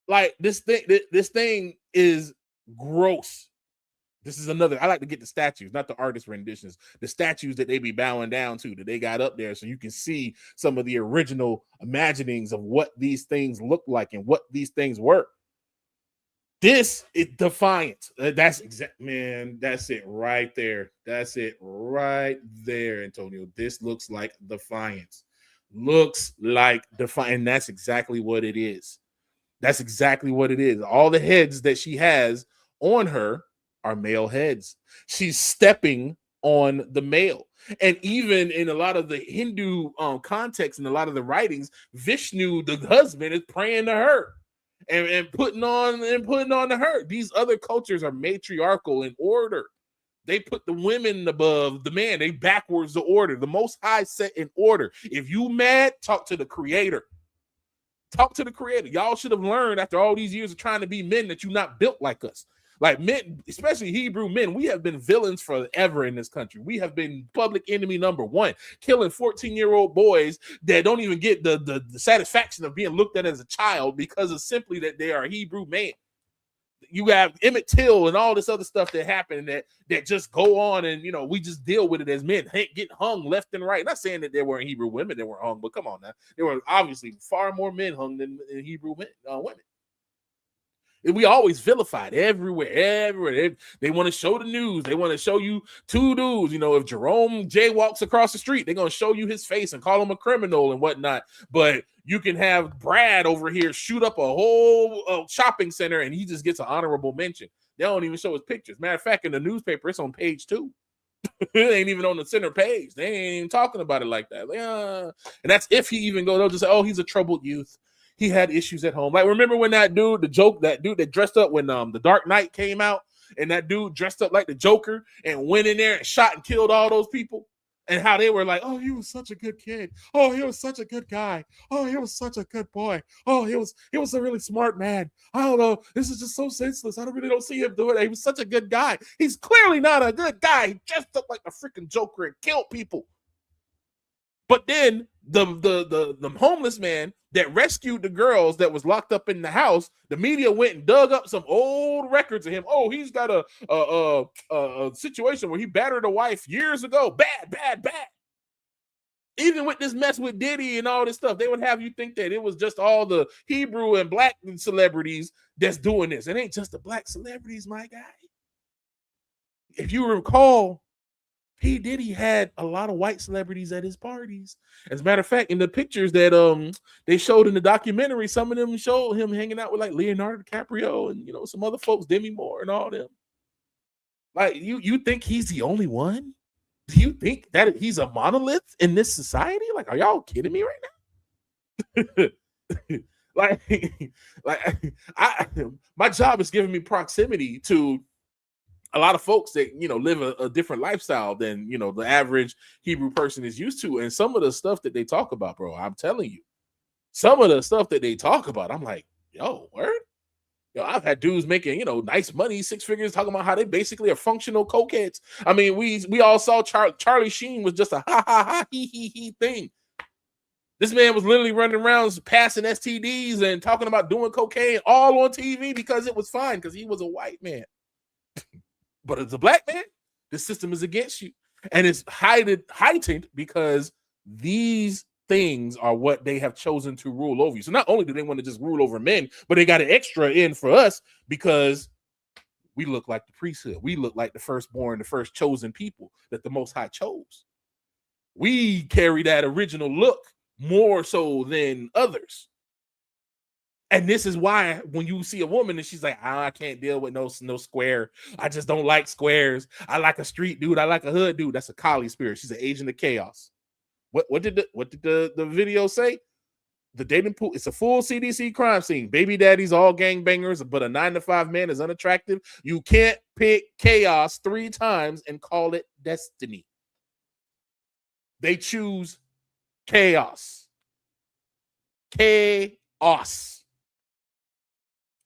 Like this thing is gross. This is another. I like to get the statues, not the artist renditions, the statues that they be bowing down to, that they got up there, so you can see some of the original imaginings of what these things look like and what these things were. This is defiant. That's exact, man. That's it right there. That's it right there, Antonio. This looks like defiance. Looks like defiance. And that's exactly what it is. That's exactly what it is. All the heads that she has on her are male heads. She's stepping on the male. And even in a lot of the Hindu context and a lot of the writings, Vishnu, the husband, is praying to her and putting on to her. These other cultures are matriarchal in order. They put the women above the man. They backwards the order. The Most High set in order. If you mad, talk to the Creator. Talk to the Creator. Y'all should have learned after all these years of trying to be men that you're not built like us. Like men, especially Hebrew men, we have been villains forever in this country. We have been public enemy number one, killing 14-year-old boys that don't even get the satisfaction of being looked at as a child because of simply that they are Hebrew men. You have Emmett Till and all this other stuff that happened that just go on, and we just deal with it as men, getting hung left and right. Not saying that there weren't Hebrew women that were hung, but come on now, there were obviously far more men hung than Hebrew women. We always vilified everywhere. They want to show the news. They want to show you two dudes. If Jerome J walks across the street, they're going to show you his face and call him a criminal and whatnot. But you can have Brad over here shoot up a whole shopping center and he just gets an honorable mention. They don't even show his pictures. Matter of fact, in the newspaper, it's on page 2. It ain't even on the center page. They ain't even talking about it like that. And that's if he even goes, they'll just say, oh, he's a troubled youth. He had issues at home. Like, remember when that dude that dressed up when the Dark Knight came out, and that dude dressed up like the Joker and went in there and shot and killed all those people, and how they were like, oh, he was such a good kid. Oh, he was such a good guy. Oh, he was such a good boy. Oh, he was a really smart man. I don't know. This is just so senseless. I don't see him doing it. He was such a good guy. He's clearly not a good guy. He dressed up like a freaking Joker and killed people. But then the homeless man that rescued the girls that was locked up in the house, the media went and dug up some old records of him. Oh, he's got a situation where he battered a wife years ago. Bad. Even with this mess with Diddy and all this stuff, they would have you think that it was just all the Hebrew and black celebrities that's doing this. It ain't just the black celebrities, my guy. If you recall, P. Diddy had a lot of white celebrities at his parties. As a matter of fact, in the pictures that they showed in the documentary, some of them showed him hanging out with like Leonardo DiCaprio and some other folks, Demi Moore and all them. Like, you think he's the only one? Do you think that he's a monolith in this society? Like, are y'all kidding me right now? My job is giving me proximity to a lot of folks that, live a different lifestyle than, the average Hebrew person is used to. And some of the stuff that they talk about, bro, I'm telling you, some of the stuff that they talk about, I'm like, yo, word? I've had dudes making, nice money, 6 figures, talking about how they basically are functional cokeheads. I mean, we all saw Charlie Sheen was just a ha, ha, ha, he thing. This man was literally running around passing STDs and talking about doing cocaine all on TV because it was fine because he was a white man. But as a black man, the system is against you. And it's heightened because these things are what they have chosen to rule over you. So not only do they want to just rule over men, but they got an extra in for us because we look like the priesthood. We look like the firstborn, the first chosen people that the Most High chose. We carry that original look more so than others. And this is why when you see a woman and she's like, I can't deal with no square. I just don't like squares. I like a street dude. I like a hood dude. That's a Kali spirit. She's an agent of chaos. What did the video say? The dating pool, it's a full CDC crime scene. Baby daddies, all gangbangers, but a 9-to-5 man is unattractive. You can't pick chaos 3 times and call it destiny. They choose chaos. Chaos.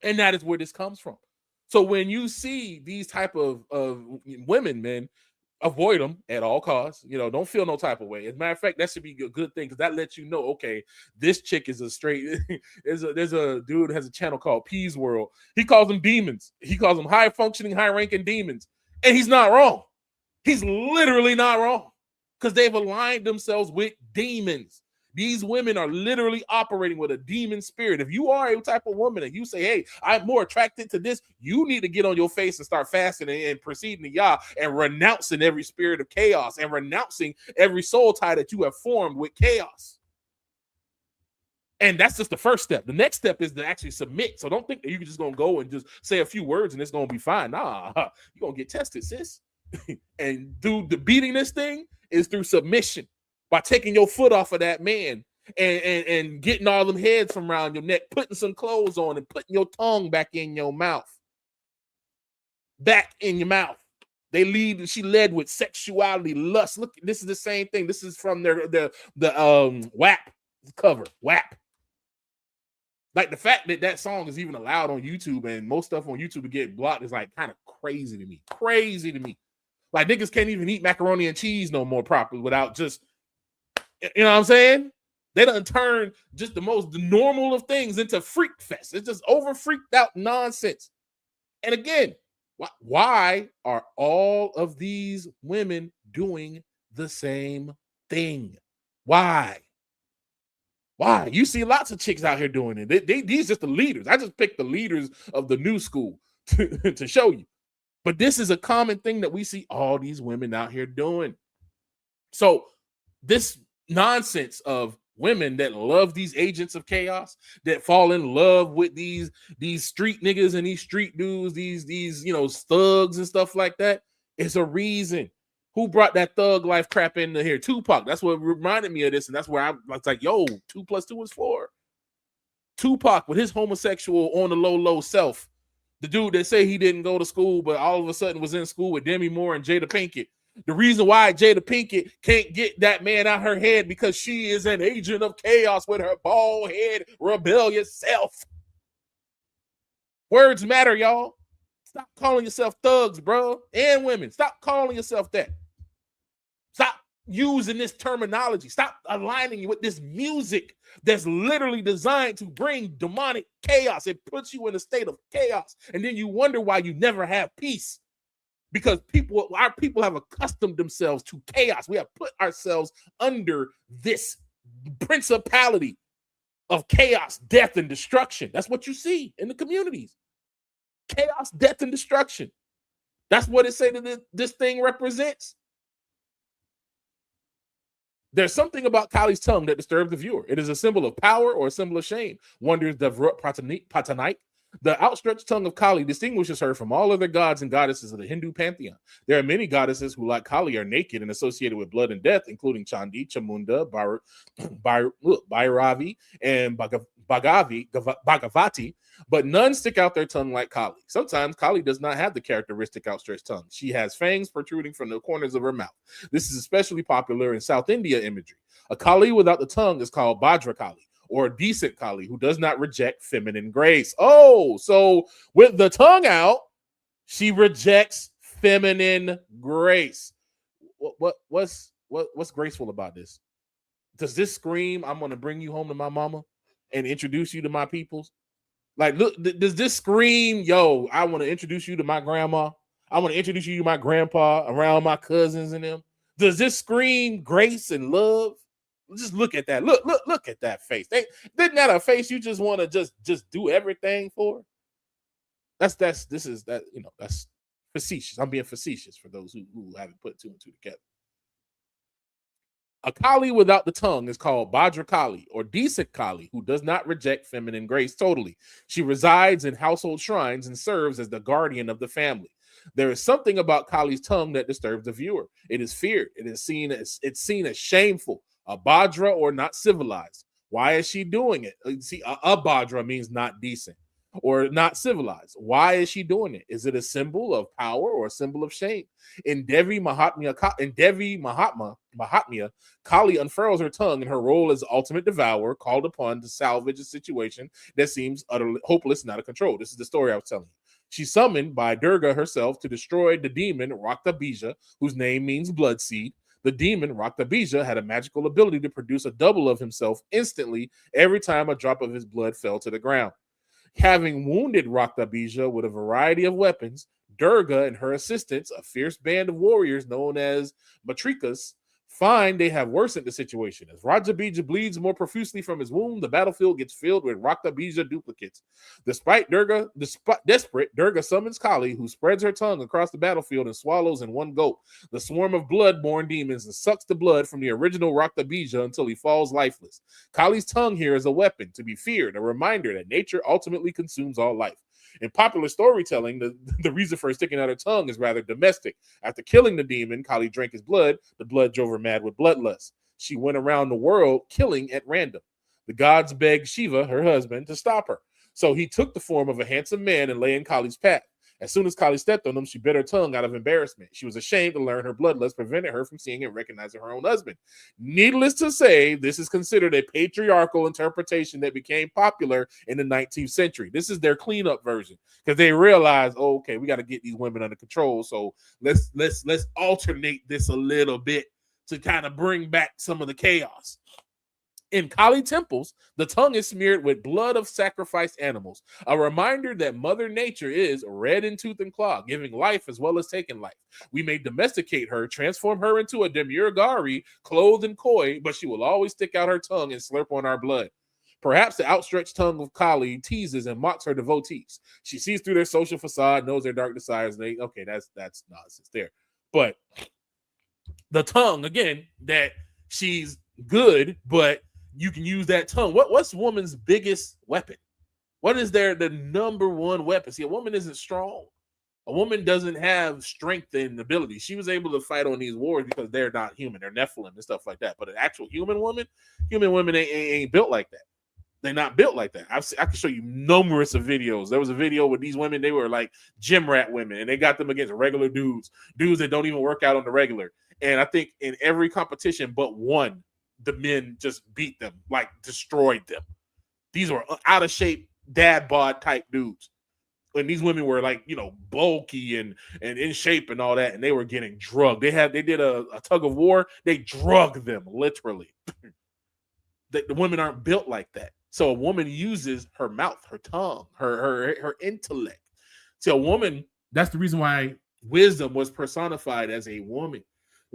And that is where this comes from. So when you see these type of women, men, avoid them at all costs. You know, don't feel no type of way. As a matter of fact, that should be a good thing because that lets you know, okay, this chick is a straight. there's a dude who has a channel called Peas World. He calls them demons. He calls them high functioning, high ranking demons, and he's not wrong. He's literally not wrong because they've aligned themselves with demons. These women are literally operating with a demon spirit. If you are a type of woman and you say, hey, I'm more attracted to this, you need to get on your face and start fasting and proceeding to Yah and renouncing every spirit of chaos and renouncing every soul tie that you have formed with chaos. And that's just the first step. The next step is to actually submit. So don't think that you're just going to go and just say a few words and it's going to be fine. Nah, you're going to get tested, sis. And through the beating this thing is through submission. By taking your foot off of that man and getting all them heads from around your neck, putting some clothes on and putting your tongue back in your mouth. Back in your mouth. She led with sexuality, lust. Look, this is the same thing. This is from the WAP cover. WAP. Like the fact that song is even allowed on YouTube and most stuff on YouTube to get blocked is like kind of crazy to me. Crazy to me. Like niggas can't even eat macaroni and cheese no more properly without just, you know what I'm saying? They done turn just the normal of things into freak fest. It's just over freaked out nonsense. And again, why are all of these women doing the same thing? Why? You see lots of chicks out here doing it. These just the leaders. I just picked the leaders of the new school to show you. But this is a common thing that we see all these women out here doing. So this nonsense of women that love these agents of chaos, that fall in love with these street niggas and these street dudes, these thugs and stuff like that, is a reason. Who brought that thug life crap into here? Tupac. That's what reminded me of this, and that's where I was like, yo, 2 + 2 is 4. Tupac with his homosexual on the low self. The dude that say he didn't go to school, but all of a sudden was in school with Demi Moore and Jada Pinkett. The reason why Jada Pinkett can't get that man out her head because she is an agent of chaos with her bald head, rebellious self. Words matter, y'all. Stop calling yourself thugs, bro, and women. Stop calling yourself that. Stop using this terminology. Stop aligning you with this music that's literally designed to bring demonic chaos. It puts you in a state of chaos, and then you wonder why you never have peace. Because our people have accustomed themselves to chaos. We have put ourselves under this principality of chaos, death, and destruction. That's what you see in the communities. Chaos, death, and destruction. That's what it say that this thing represents. There's something about Kali's tongue that disturbs the viewer. It is a symbol of power or a symbol of shame, wonders Devrut Patanite. The outstretched tongue of Kali distinguishes her from all other gods and goddesses of the Hindu pantheon. There are many goddesses who, like Kali, are naked and associated with blood and death, including Chandi, Chamunda, Bhairavi, and Bhagavati, but none stick out their tongue like Kali. Sometimes Kali does not have the characteristic outstretched tongue. She has fangs protruding from the corners of her mouth. This is especially popular in South India imagery. A Kali without the tongue is called Bhadra Kali, or a decent Kali who does not reject feminine grace. Oh, so with the tongue out, she rejects feminine grace. What's graceful about this? Does this scream, I'm going to bring you home to my mama and introduce you to my peoples? Like, look, does this scream, yo, I want to introduce you to my grandma? I want to introduce you to my grandpa around my cousins and them. Does this scream grace and love? Just look at that. Look at that face. Isn't that a face you just want to just do everything for? That's facetious. I'm being facetious for those who haven't put two and two together. A Kali without the tongue is called Bhadra Kali, or decent Kali, who does not reject feminine grace totally. She resides in household shrines and serves as the guardian of the family. There is something about Kali's tongue that disturbs the viewer. It is feared. It's seen as shameful, a Bhadra, or not civilized. Why is she doing it? See, a Bhadra means not decent or not civilized. Why is she doing it? Is it a symbol of power or a symbol of shame? In Devi Mahatmya, Kali unfurls her tongue in her role as ultimate devourer, called upon to salvage a situation that seems utterly hopeless and out of control. This is the story I was telling you. She's summoned by Durga herself to destroy the demon Raktabija, whose name means blood seed. The demon Raktabija had a magical ability to produce a double of himself instantly every time a drop of his blood fell to the ground. Having wounded Raktabija with a variety of weapons, Durga and her assistants, a fierce band of warriors known as Matrikas, find they have worsened the situation. As Raktabija bleeds more profusely from his wound, the battlefield gets filled with Raktabija duplicates. Desperate, Durga summons Kali, who spreads her tongue across the battlefield and swallows in one gulp the swarm of blood-borne demons and sucks the blood from the original Raktabija until he falls lifeless. Kali's tongue here is a weapon to be feared, a reminder that nature ultimately consumes all life. In popular storytelling, the reason for her sticking out her tongue is rather domestic. After killing the demon, Kali drank his blood. The blood drove her mad with bloodlust. She went around the world killing at random. The gods begged Shiva, her husband, to stop her. So he took the form of a handsome man and lay in Kali's path. As soon as Kali stepped on him, she bit her tongue out of embarrassment. She was ashamed to learn her bloodlust prevented her from seeing and recognizing her own husband. Needless to say, this is considered a patriarchal interpretation that became popular in the 19th century. This is their cleanup version because they realized, oh, okay, we got to get these women under control. So let's alternate this a little bit to kind of bring back some of the chaos. In Kali temples, the tongue is smeared with blood of sacrificed animals, a reminder that Mother Nature is red in tooth and claw, giving life as well as taking life. We may domesticate her, transform her into a demurgari, clothed in koi, but she will always stick out her tongue and slurp on our blood. Perhaps the outstretched tongue of Kali teases and mocks her devotees. She sees through their social facade, knows their dark desires. That's nonsense there. But the tongue, again, that she's good, but you can use that tongue. What's woman's biggest weapon? What is the number one weapon? See, a woman isn't strong. A woman doesn't have strength and ability. She was able to fight on these wars because they're not human. They're Nephilim and stuff like that. But an actual human woman ain't built like that. They're not built like that. I can show you numerous of videos. There was a video with these women. They were like gym rat women, and they got them against regular dudes that don't even work out on the regular. And I think in every competition but one, the men just beat them, like destroyed them. These were out of shape, dad bod type dudes. And these women were like, bulky and in shape and all that. And they were getting drugged. They did a tug of war. They drugged them literally. The women aren't built like that. So a woman uses her mouth, her tongue, her intellect. So a woman, that's the reason why wisdom was personified as a woman.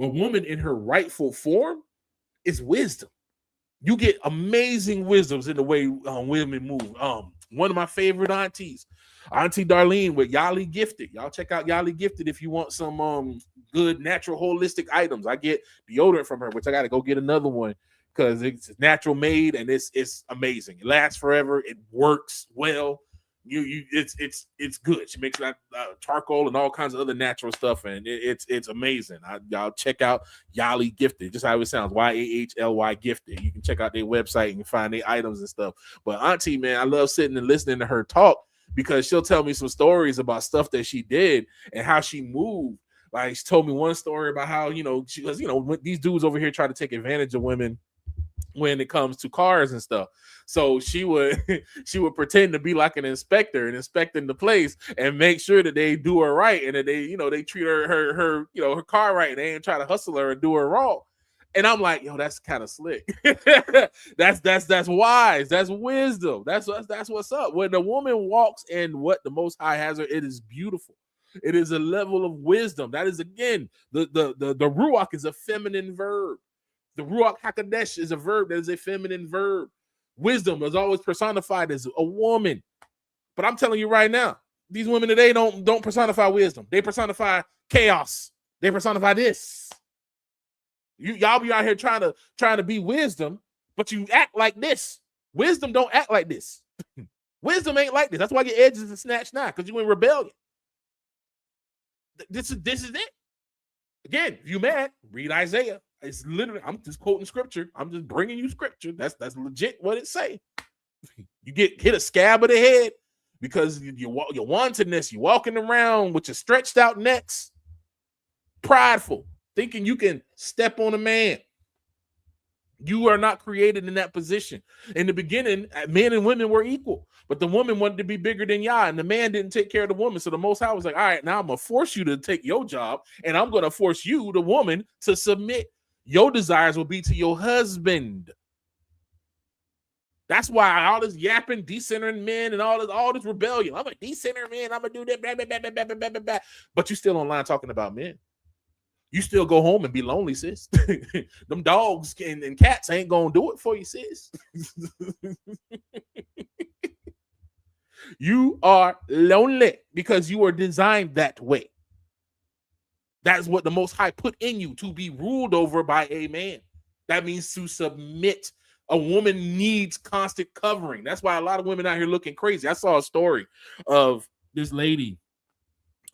A woman in her rightful form is wisdom. You get amazing wisdoms in the way women move. One of my favorite aunties, Auntie Darlene with Yali Gifted. Y'all check out Yali Gifted if you want some good natural holistic items. I get deodorant from her, which I got to go get another one because it's natural made and it's amazing. It lasts forever. It works well. It's good. She makes that charcoal and all kinds of other natural stuff, and it's amazing. Y'all check out Yali Gifted, just how it sounds, YAHLY Gifted. You can check out their website and find their items and stuff. But Auntie, man, I love sitting and listening to her talk because she'll tell me some stories about stuff that she did and how she moved. Like she told me one story about how she was when these dudes over here try to take advantage of women when it comes to cars and stuff. So she would pretend to be like an inspector and inspecting the place and make sure that they do her right and that they treat her car right and they ain't try to hustle her and do her wrong. And I'm like, yo, that's kind of slick. that's wise. That's wisdom. That's what's up. When the woman walks in what the Most High has her, it is beautiful. It is a level of wisdom. That is, again, the ruach is a feminine verb. The ruach hakodesh is a verb that is a feminine verb. Wisdom is always personified as a woman. But I'm telling you right now, these women today don't personify wisdom. They personify chaos. They personify this. Y'all be out here trying to be wisdom, but you act like this. Wisdom don't act like this. Wisdom ain't like this. That's why your edges are snatched now, because you in rebellion. This is it. Again, if you mad, read Isaiah. It's literally, I'm just quoting scripture. I'm just bringing you scripture. That's legit what it say. You get hit a scab of the head because your wantonness, you walking around with your stretched out necks, prideful, thinking you can step on a man. You are not created in that position. In the beginning, men and women were equal, but the woman wanted to be bigger than y'all, and the man didn't take care of the woman. So the Most High was like, all right, now I'm going to force you to take your job, and I'm going to force you, the woman, to submit. Your desires will be to your husband. That's why all this yapping, decentering men, and all this rebellion. I'm a decenter man. I'm going to do that, blah, blah, blah, blah, blah, blah, blah. But you still online talking about men. You still go home and be lonely, sis. Them dogs and cats ain't gonna do it for you, sis. You are lonely because you were designed that way. That's what the Most High put in you, to be ruled over by a man. That means to submit. A woman needs constant covering. That's why a lot of women out here looking crazy. I saw a story of this lady.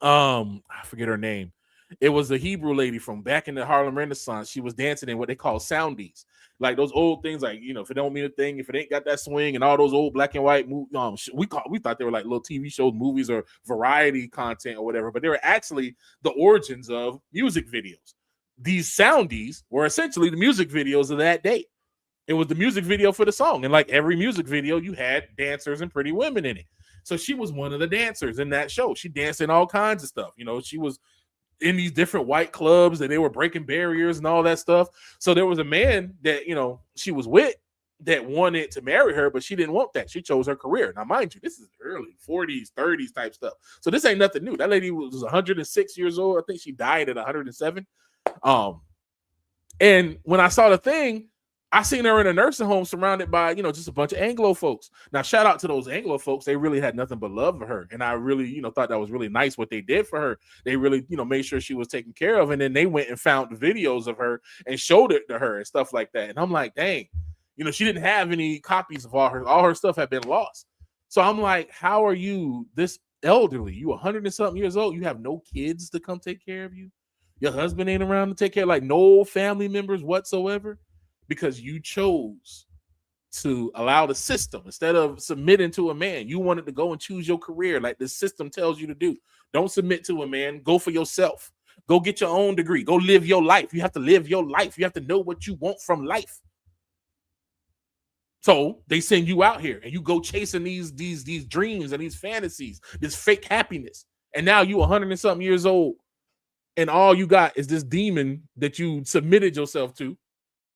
I forget her name. It was a Hebrew lady from back in the Harlem Renaissance. She was dancing in what they call soundies, like those old things, like, you know, if it don't mean a thing, if it ain't got that swing, and all those old black and white movies. We thought they were like little TV shows, movies, or variety content or whatever, but they were actually the origins of music videos. These soundies were essentially the music videos of that day. It was the music video for the song, and like every music video, you had dancers and pretty women in it. So she was one of the dancers in that show. She danced in all kinds of stuff. You know, she was in these different white clubs, and they were breaking barriers and all that stuff. So there was a man that, you know, she was with that wanted to marry her, but she didn't want that. She chose her career. Now, mind you, this is early 40s, 30s type stuff. So this ain't nothing new. That lady was 106 years old. I think she died at 107. And when I saw the thing, I seen her in a nursing home surrounded by, you know, just a bunch of Anglo folks. Now, shout out to those Anglo folks. They really had nothing but love for her. And I really, you know, thought that was really nice what they did for her. They really, you know, made sure she was taken care of. And then they went and found the videos of her and showed it to her and stuff like that. And I'm like, dang, you know, she didn't have any copies of all her stuff had been lost. So I'm like, how are you this elderly? You 100 and something years old. You have no kids to come take care of you. Your husband ain't around to take care of, like, no family members whatsoever. Because you chose to allow the system, instead of submitting to a man, you wanted to go and choose your career like the system tells you to do. Don't submit to a man. Go for yourself. Go get your own degree. Go live your life. You have to live your life. You have to know what you want from life. So they send you out here and you go chasing these dreams and these fantasies, this fake happiness. And now you 100 and something years old, and all you got is this demon that you submitted yourself to.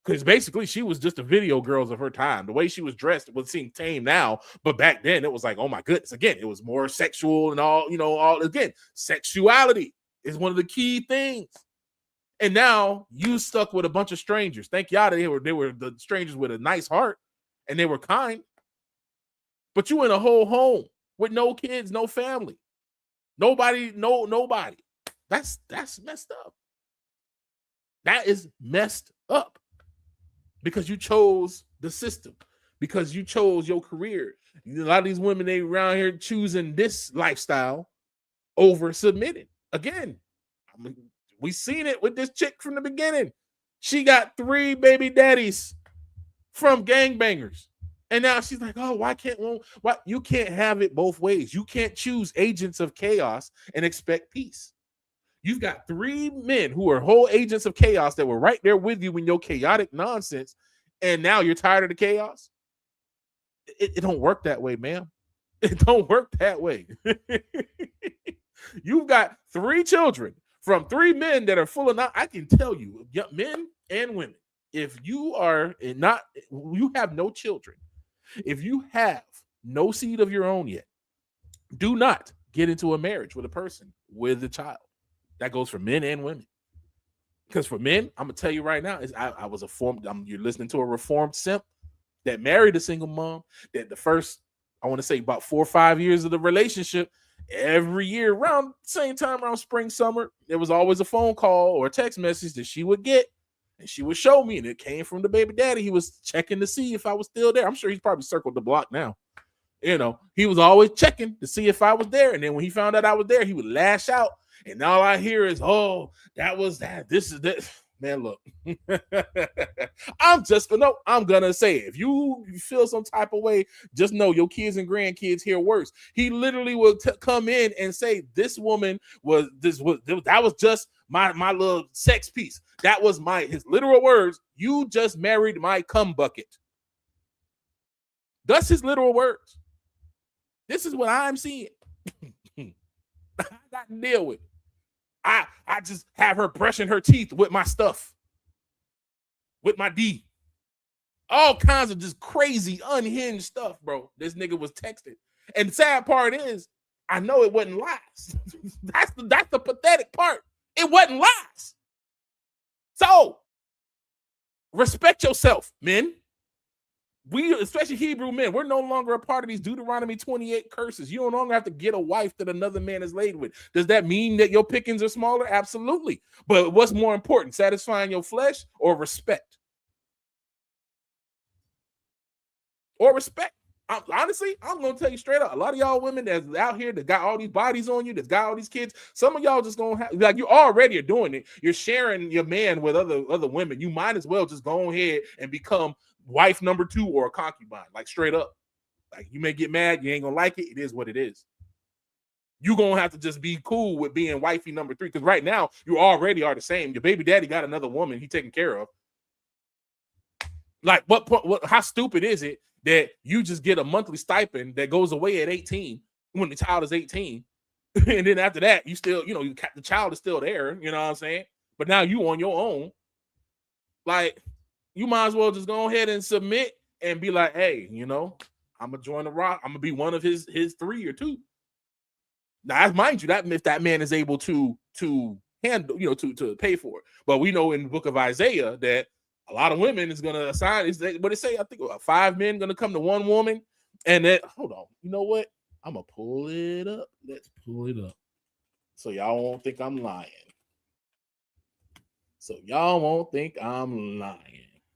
Because basically she was just a video girls of her time. The way she was dressed would seem tame now, but back then it was like, oh my goodness. Again, it was more sexual and all, you know, again, sexuality is one of the key things. And now you stuck with a bunch of strangers. Thank y'all they were the strangers with a nice heart and they were kind. But you in a whole home with no kids, no family. Nobody. That's messed up. That is messed up. Because you chose the system, because you chose your career. A lot of these women, they around here choosing this lifestyle over submitting. Again, we seen it with this chick from the beginning. She got 3 baby daddies from gangbangers. And now she's like, oh, why you can't have it both ways. You can't choose agents of chaos and expect peace. You've got 3 men who are whole agents of chaos that were right there with you in your chaotic nonsense, and now you're tired of the chaos? It don't work that way, ma'am. It don't work that way. You've got 3 children from 3 men that are full of, I can tell you, men and women, if you have no children, if you have no seed of your own yet, do not get into a marriage with a person with a child. That goes for men and women. Because for men, I'm gonna tell you right now, I was you're listening to a reformed simp that married a single mom. That the first, I want to say about 4 or 5 years of the relationship, every year around same time around spring, summer, there was always a phone call or a text message that she would get, and she would show me, and it came from the baby daddy. He was checking to see if I was still there. I'm sure he's probably circled the block now. You know, he was always checking to see if I was there, and then when he found out I was there, he would lash out. And all I hear is, "Oh, that was that. This is that." Man, look, I'm gonna say, if you feel some type of way, just know your kids and grandkids hear worse. He literally will come in and say, "This woman that was just my little sex piece. That was his literal words. You just married my cum bucket." That's his literal words. This is what I'm seeing. I got to deal with it. I just have her brushing her teeth with my stuff, with my D. All kinds of just crazy, unhinged stuff, bro. This nigga was texting. And the sad part is, I know it wasn't lies. That's the pathetic part. It wasn't lies. So, respect yourself, men. We, especially Hebrew men, we're no longer a part of these Deuteronomy 28 curses. You no longer have to get a wife that another man is laid with. Does that mean that your pickings are smaller? Absolutely. But what's more important, satisfying your flesh or respect? Or respect. Honestly, I'm going to tell you straight up, a lot of y'all women that's out here that got all these bodies on you, that's got all these kids, some of y'all just going to have, like, you already are doing it. You're sharing your man with other women. You might as well just go ahead and become wife number 2 or a concubine, like straight up. Like, you may get mad, you ain't gonna like it. It is what it is. You gonna have to just be cool with being wifey number 3, because right now you already are the same. Your baby daddy got another woman he taking care of. Like, what how stupid is it that you just get a monthly stipend that goes away at 18 when the child is 18, and then after that you still, the child is still there, you know what I'm saying? But now you on your own. Like, you might as well just go ahead and submit and be like, hey, I'm gonna join the rock. I'm gonna be one of his 3 or 2. Now, mind you, that if that man is able to handle, to pay for it. But we know in the book of Isaiah that a lot of women is gonna assign. What it say? I think 5 men gonna come to 1 woman. And then, hold on, you know what? I'm gonna pull it up. Let's pull it up so y'all won't think I'm lying.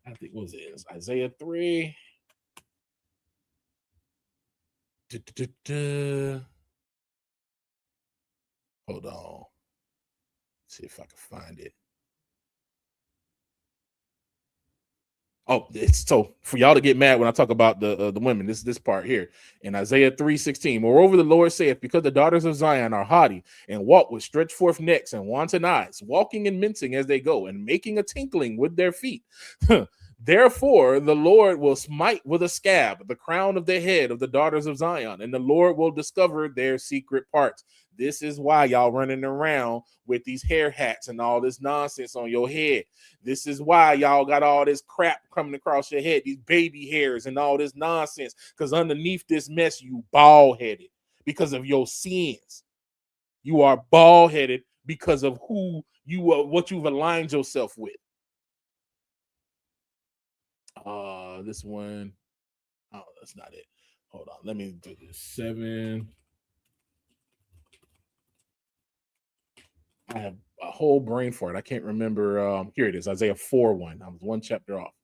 I think, what was it? It's Isaiah 3. Hold on. Let's see if I can find it. Oh, it's so for y'all to get mad when I talk about the women. This part here in Isaiah 3:16. Moreover, the Lord saith, because the daughters of Zion are haughty and walk with stretched forth necks and wanton eyes, walking and mincing as they go, and making a tinkling with their feet. Therefore, the Lord will smite with a scab the crown of the head of the daughters of Zion, and the Lord will discover their secret parts. This is why y'all running around with these hair hats and all this nonsense on your head. This is why y'all got all this crap coming across your head, these baby hairs and all this nonsense, because underneath this mess, you bald-headed because of your sins. You are bald-headed because of who you are, what you've aligned yourself with. This one, oh, that's not it. Hold on, let me do this. 7. I have a whole brain fart. I can't remember. Here it is, Isaiah 4:1. I was 1 chapter off.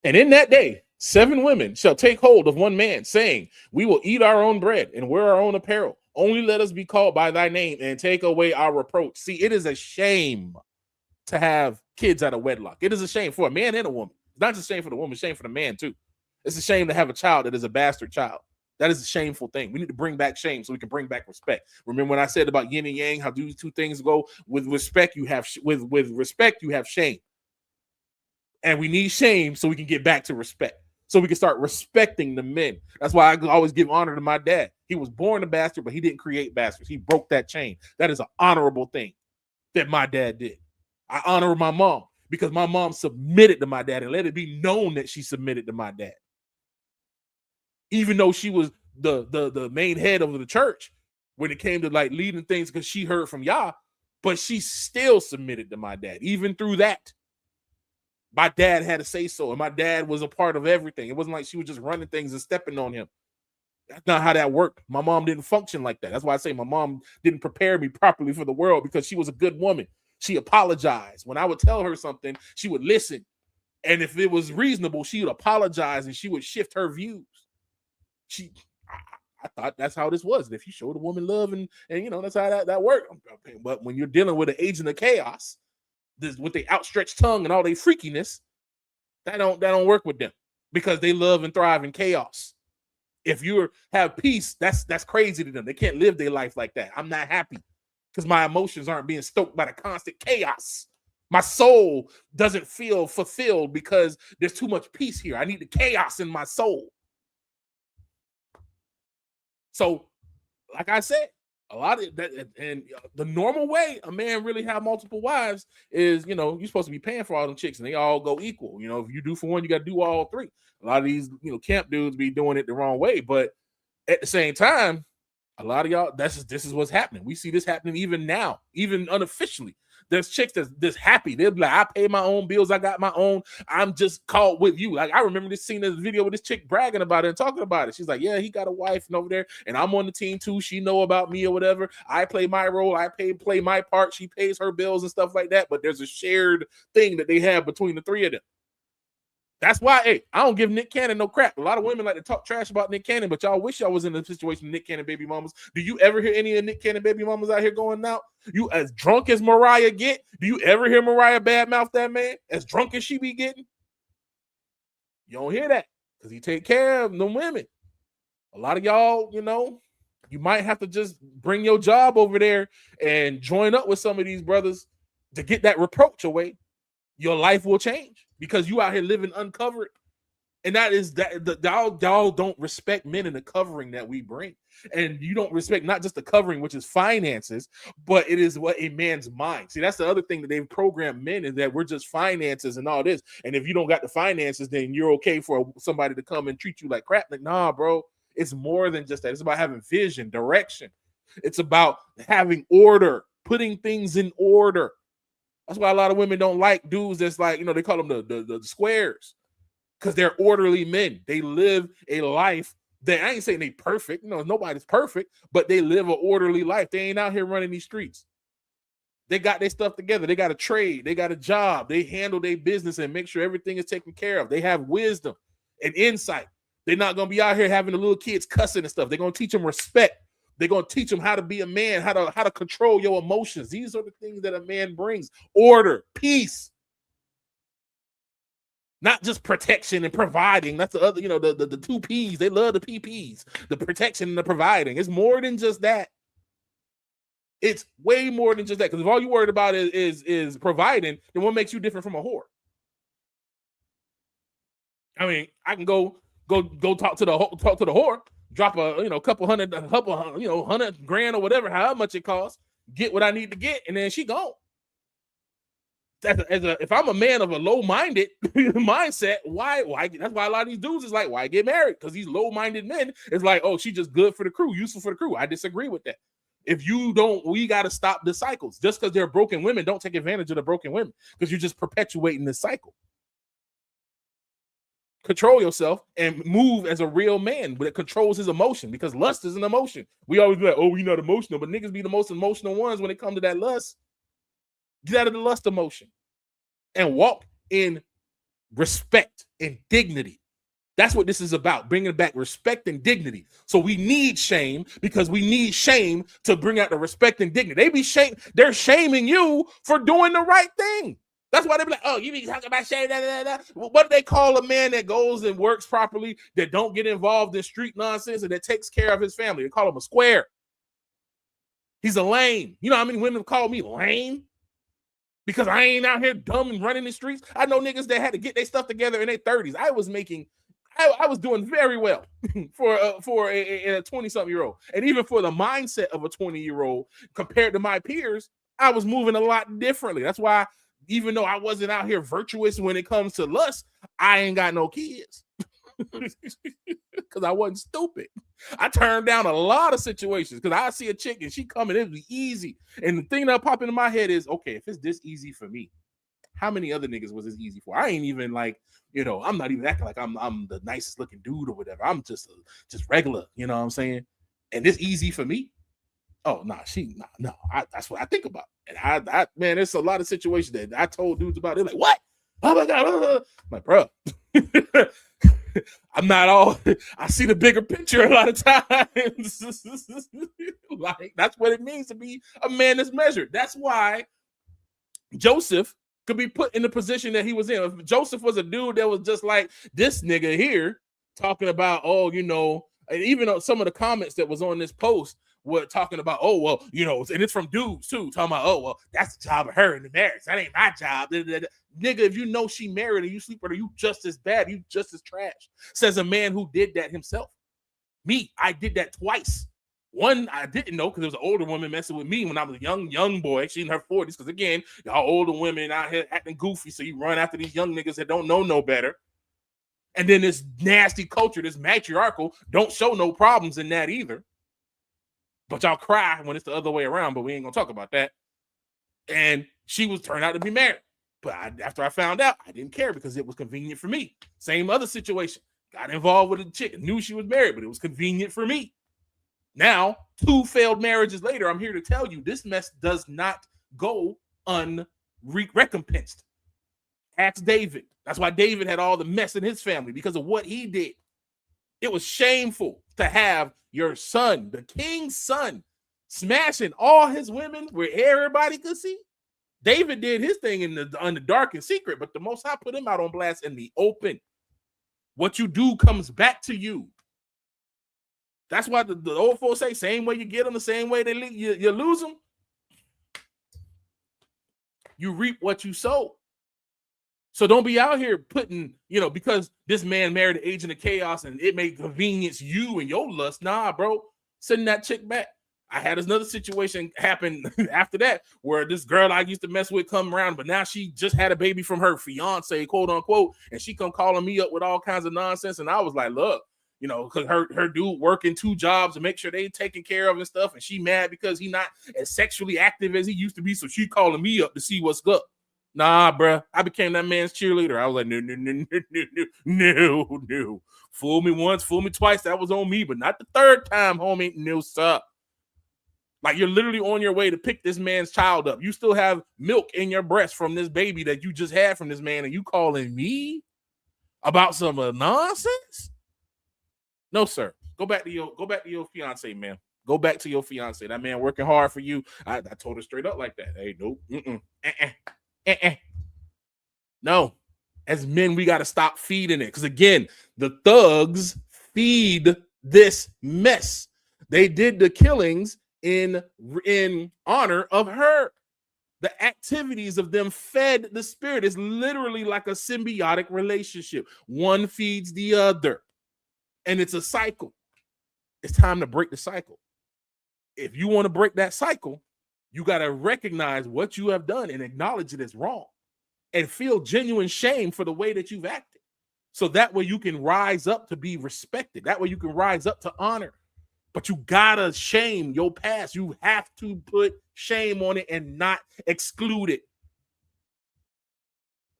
And in that day, 7 women shall take hold of 1 man, saying, we will eat our own bread and wear our own apparel. Only let us be called by thy name and take away our reproach. See, it is a shame to have kids out of wedlock. It is a shame for a man and a woman. It's not just a shame for the woman, it's a shame for the man too. It's a shame to have a child that is a bastard child. That is a shameful thing. We need to bring back shame so we can bring back respect. Remember when I said about yin and yang, how these 2 things go? With respect, you have with respect, you have shame. And we need shame so we can get back to respect. So we can start respecting the men. That's why I always give honor to my dad. He was born a bastard, but he didn't create bastards. He broke that chain. That is an honorable thing that my dad did. I honor my mom because my mom submitted to my dad and let it be known that she submitted to my dad. Even though she was the main head of the church when it came to like leading things because she heard from Yah, but she still submitted to my dad. Even through that, my dad had to say so, and my dad was a part of everything. It wasn't like she was just running things and stepping on him. That's not how that worked. My mom didn't function like that. That's why I say my mom didn't prepare me properly for the world, because she was a good woman. She apologized. When I would tell her something, she would listen. And if it was reasonable, she would apologize and she would shift her views. I thought that's how this was. If you showed a woman love and you know, that's how that worked. But when you're dealing with an agent of chaos, with the outstretched tongue and all their freakiness, that don't work with them, because they love and thrive in chaos. If you have peace, that's crazy to them. They can't live their life like that. I'm not happy because my emotions aren't being stoked by the constant chaos. My soul doesn't feel fulfilled because there's too much peace here. I need the chaos in my soul. So, like I said, a lot of that, and the normal way a man really have multiple wives is, you know, you're supposed to be paying for all them chicks and they all go equal. You know, if you do for one, you got to do all three. A lot of these, you know, camp dudes be doing it the wrong way, but at the same time, a lot of y'all, this is what's happening. We see this happening even now, even unofficially. There's chicks that's happy. They'll be like, I pay my own bills. I got my own. I'm just caught with you. Like, I remember seeing this video with this chick bragging about it and talking about it. She's like, yeah, he got a wife and over there, and I'm on the team too. She know about me or whatever. I play my role. I play my part. She pays her bills and stuff like that. But there's a shared thing that they have between the three of them. That's why, hey, I don't give Nick Cannon no crap. A lot of women like to talk trash about Nick Cannon, but y'all wish y'all was in a situation with Nick Cannon baby mamas. Do you ever hear any of Nick Cannon baby mamas out here going out? You as drunk as Mariah get? Do you ever hear Mariah badmouth that man? As drunk as she be getting? You don't hear that because he take care of them women. A lot of y'all, you know, you might have to just bring your job over there and join up with some of these brothers to get that reproach away. Your life will change because you out here living uncovered. And that is that y'all don't respect men in the covering that we bring. And you don't respect not just the covering, which is finances, but it is what a man's mind. See, that's the other thing that they've programmed men, is that we're just finances and all this. And if you don't got the finances, then you're okay for somebody to come and treat you like crap. Like, nah, bro, it's more than just that. It's about having vision, direction. It's about having order, putting things in order. That's why a lot of women don't like dudes that's like, you know, they call them the squares, because they're orderly men. They live a life that, I ain't saying they perfect. You know, nobody's perfect, but they live an orderly life. They ain't out here running these streets. They got their stuff together. They got a trade. They got a job. They handle their business and make sure everything is taken care of. They have wisdom and insight. They're not going to be out here having the little kids cussing and stuff. They're going to teach them respect. They're going to teach them how to be a man, how to control your emotions. These are the things that a man brings. Order, peace. Not just protection and providing. That's the other, you know, the two P's. They love the PPs. The protection and the providing. It's more than just that. It's way more than just that. Because if all you worried about is providing, then what makes you different from a whore? I mean, I can go talk to the whore. Drop a couple hundred, $100,000 or whatever, however much it costs, get what I need to get, and then she gone. If I'm a man of a low-minded mindset, why? That's why a lot of these dudes is like, why get married? Because these low-minded men is like, oh, she's just good for the crew, useful for the crew. I disagree with that. If you don't, we got to stop the cycles. Just because they're broken women, don't take advantage of the broken women, because you're just perpetuating this cycle. Control yourself and move as a real man, but it controls his emotion, because lust is an emotion. We always be like, oh, we're not emotional, but niggas be the most emotional ones when it comes to that lust. Get out of the lust emotion and walk in respect and dignity. That's what this is about, bringing back respect and dignity. So we need shame, because we need shame to bring out the respect and dignity. They're shaming you for doing the right thing. That's why they be like, oh, you be talking about shame. What do they call a man that goes and works properly, that don't get involved in street nonsense, and that takes care of his family? They call him a square. He's a lame. You know how many women call me lame? Because I ain't out here dumb and running the streets. I know niggas that had to get their stuff together in their 30s. I was doing very well for a 20-something-year-old. And even for the mindset of a 20-year-old compared to my peers, I was moving a lot differently. That's why even though I wasn't out here virtuous when it comes to lust, I ain't got no kids. Because I wasn't stupid. I turned down a lot of situations because I see a chick and she coming, it was easy. And the thing that popped into my head is, okay, if it's this easy for me, how many other niggas was this easy for? I ain't even like, I'm not even acting like I'm the nicest looking dude or whatever. I'm just regular, you know what I'm saying? And it's easy for me. Oh, no. That's what I think about. And I man, there's a lot of situations that I told dudes about. They're like, what? Oh my God. I'm like, bro. I'm not all, I see the bigger picture a lot of times. Like, that's what it means to be a man that's measured. That's why Joseph could be put in the position that he was in. If Joseph was a dude that was just like this nigga here, talking about, and even some of the comments that was on this post were talking about, and it's from dudes too, talking about, that's the job of her in the marriage. That ain't my job. Nigga, if you know she married and you sleep with her, you just as bad, you just as trash. Says a man who did that himself. Me, I did that twice. One, I didn't know because there was an older woman messing with me when I was a young boy. She in her 40s. Because again, y'all older women out here acting goofy, so you run after these young niggas that don't know no better. And then this nasty culture, this matriarchal, don't show no problems in that either. But y'all cry when it's the other way around, but we ain't gonna talk about that. And she was turned out to be married. But after I found out, I didn't care because it was convenient for me. Same other situation. Got involved with a chick, knew she was married, but it was convenient for me. Now, 2 failed marriages later, I'm here to tell you this mess does not go unrecompensed. Ask David. That's why David had all the mess in his family because of what he did. It was shameful to have your son, the king's son, smashing all his women where everybody could see. David did his thing in the dark and secret, but the Most High put him out on blast in the open. What you do comes back to you. That's why the old folks say, same way you get them, the same way you lose them. You reap what you sow. So don't be out here putting, because this man married an agent of chaos and it may convenience you and your lust. Nah, bro, send that chick back. I had another situation happen after that where this girl I used to mess with come around, but now she just had a baby from her fiance, quote unquote, and she come calling me up with all kinds of nonsense. And I was like, look, because her dude working 2 jobs to make sure they taken care of and stuff, and she mad because he not as sexually active as he used to be, so she calling me up to see what's up. Nah, bruh, I became that man's cheerleader. I was like, no. Fool me once, fool me twice. That was on me, but not the third time, homie. No, sir. Like, you're literally on your way to pick this man's child up. You still have milk in your breast from this baby that you just had from this man, and you calling me about some nonsense? No, sir. Go back to your fiance, man. Go back to your fiance. That man working hard for you. I told her straight up like that. Hey, nope. No. As men, we got to stop feeding it. Because again, the thugs feed this mess. They did the killings in honor of her. The activities of them fed the spirit. It's literally like a symbiotic relationship. One feeds the other. And it's a cycle. It's time to break the cycle. If you want to break that cycle, you got to recognize what you have done and acknowledge it as wrong and feel genuine shame for the way that you've acted. So that way you can rise up to be respected. That way you can rise up to honor. But you gotta shame your past. You have to put shame on it and not exclude it.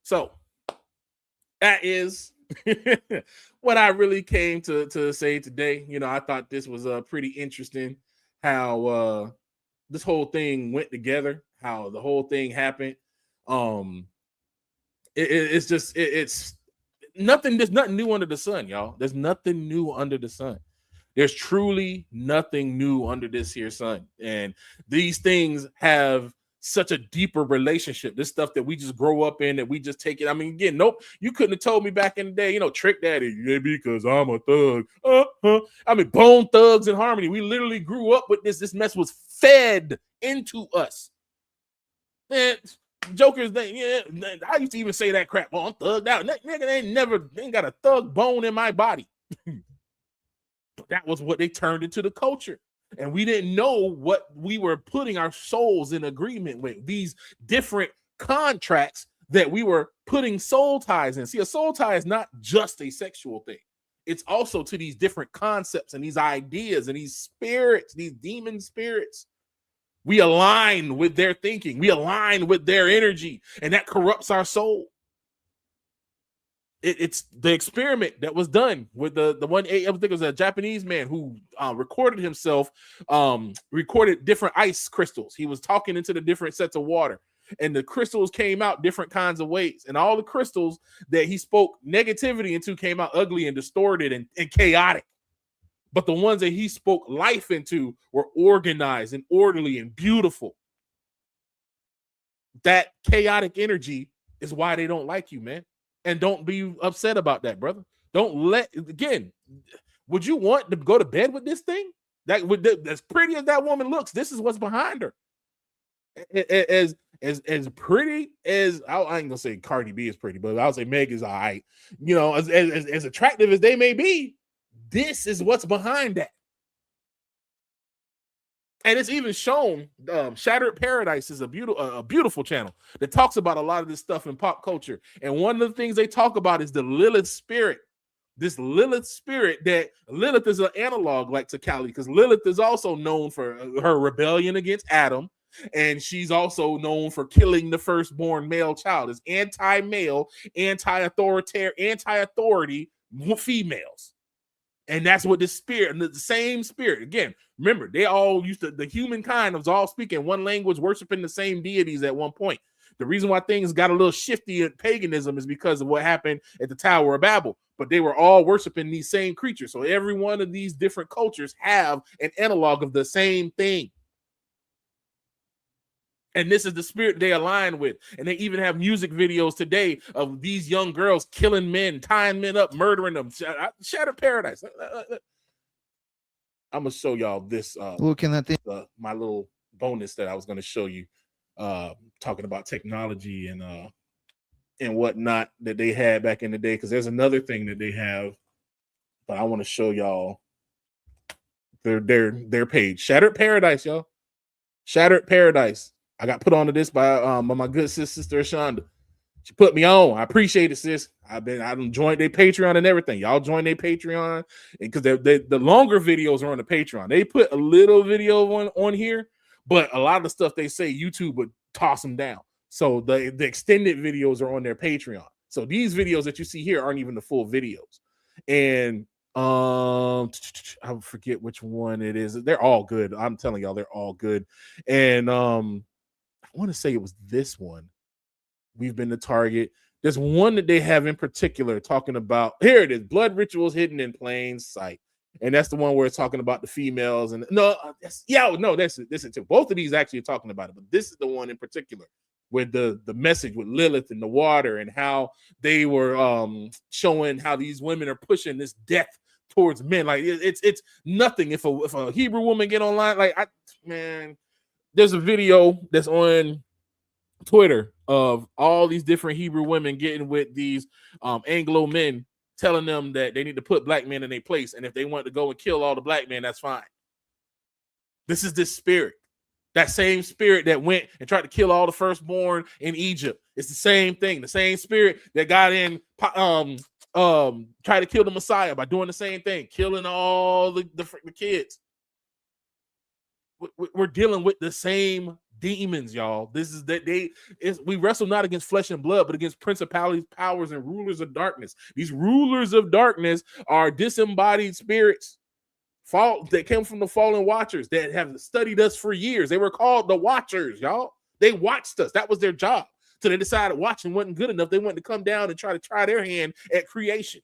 So that is what I really came to say today. I thought this was pretty interesting how this whole thing went together, how the whole thing happened. It's nothing. There's nothing new under the sun, y'all. There's nothing new under the sun. There's truly nothing new under this here sun. And these things have such a deeper relationship. This stuff that we just grow up in, that we just take it. I mean, again, nope, you couldn't have told me back in the day, Trick Daddy, yeah, because I'm a thug. I mean, Bone Thugs and Harmony. We literally grew up with this. This mess was fed into us. Man, jokers, I used to even say that crap. Well, I'm thugged out. Nigga, they ain't got a thug bone in my body. But that was what they turned into the culture. And we didn't know what we were putting our souls in agreement with. These different contracts that we were putting soul ties in. See, a soul tie is not just a sexual thing. It's also to these different concepts and these ideas and these spirits, these demon spirits. We align with their thinking. We align with their energy, and that corrupts our soul. It's the experiment that was done with the one. I think it was a Japanese man who recorded himself, recorded different ice crystals. He was talking into the different sets of water, and the crystals came out different kinds of ways. And all the crystals that he spoke negativity into came out ugly and distorted and chaotic. But the ones that he spoke life into were organized and orderly and beautiful. That chaotic energy is why they don't like you, man. And don't be upset about that, brother. Don't let, again, would you want to go to bed with this thing? As pretty as that woman looks, this is what's behind her. As pretty as, I ain't gonna say Cardi B is pretty, but I'll say Meg is all right. You know, as attractive as they may be, this is what's behind that. And it's even shown. Shattered Paradise is a beautiful channel that talks about a lot of this stuff in pop culture. And one of the things they talk about is the Lilith spirit. This Lilith spirit, that Lilith is an analog like to Kali, because Lilith is also known for her rebellion against Adam. And she's also known for killing the firstborn male child. It's anti-male, anti-authoritarian, anti-authority females. And that's what the spirit, the same spirit, again, remember, they all used to, the humankind was all speaking one language, worshiping the same deities at one point. The reason why things got a little shifty in paganism is because of what happened at the Tower of Babel. But they were all worshiping these same creatures. So every one of these different cultures have an analog of the same thing. And this is the spirit they align with. And they even have music videos today of these young girls killing men, tying men up, murdering them. Shattered Paradise. I'm going to show y'all this. My little bonus that I was going to show you, talking about technology and whatnot that they had back in the day. Because there's another thing that they have, but I want to show y'all their page. Shattered Paradise, y'all. Shattered Paradise. I got put onto this by my good sister Shonda. She put me on. I appreciate it, sis. I joined their Patreon and everything. Y'all join their Patreon, and because the longer videos are on the Patreon. They put a little video on here, but a lot of the stuff they say YouTube would toss them down. So the extended videos are on their Patreon. So these videos that you see here aren't even the full videos. And I forget which one it is. They're all good. I'm telling y'all, they're all good. And I want to say it was this one. We've been to Target. There's one that they have in particular talking about, here it is, blood rituals hidden in plain sight. And that's the one where it's talking about the females. And that's it too. Both of these actually are talking about it, but this is the one in particular with the message with Lilith and the water, and how they were showing how these women are pushing this death towards men. Like it's nothing. If a Hebrew woman get online, there's a video that's on Twitter of all these different Hebrew women getting with these Anglo men, telling them that they need to put black men in their place, and if they want to go and kill all the black men, that's fine. This is this spirit, that same spirit that went and tried to kill all the firstborn in Egypt. It's the same thing, the same spirit that got in, tried to kill the Messiah by doing the same thing, killing all the kids. We're dealing with the same demons, y'all. This is that we wrestle not against flesh and blood, but against principalities, powers, and rulers of darkness. These rulers of darkness are disembodied spirits that came from the fallen watchers that have studied us for years. They were called the Watchers, y'all. They watched us. That was their job. So they decided watching wasn't good enough. They wanted to come down and try their hand at creation.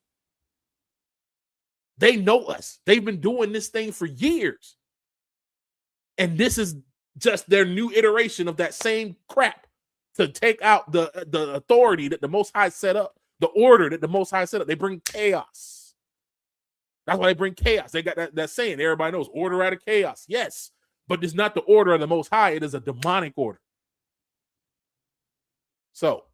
They know us. They've been doing this thing for years. And this is just their new iteration of that same crap to take out the authority that the Most High set up, the order that the Most High set up. They bring chaos. That's why they bring chaos. They got that saying, everybody knows, order out of chaos. Yes, but it's not the order of the Most High. It is a demonic order. So,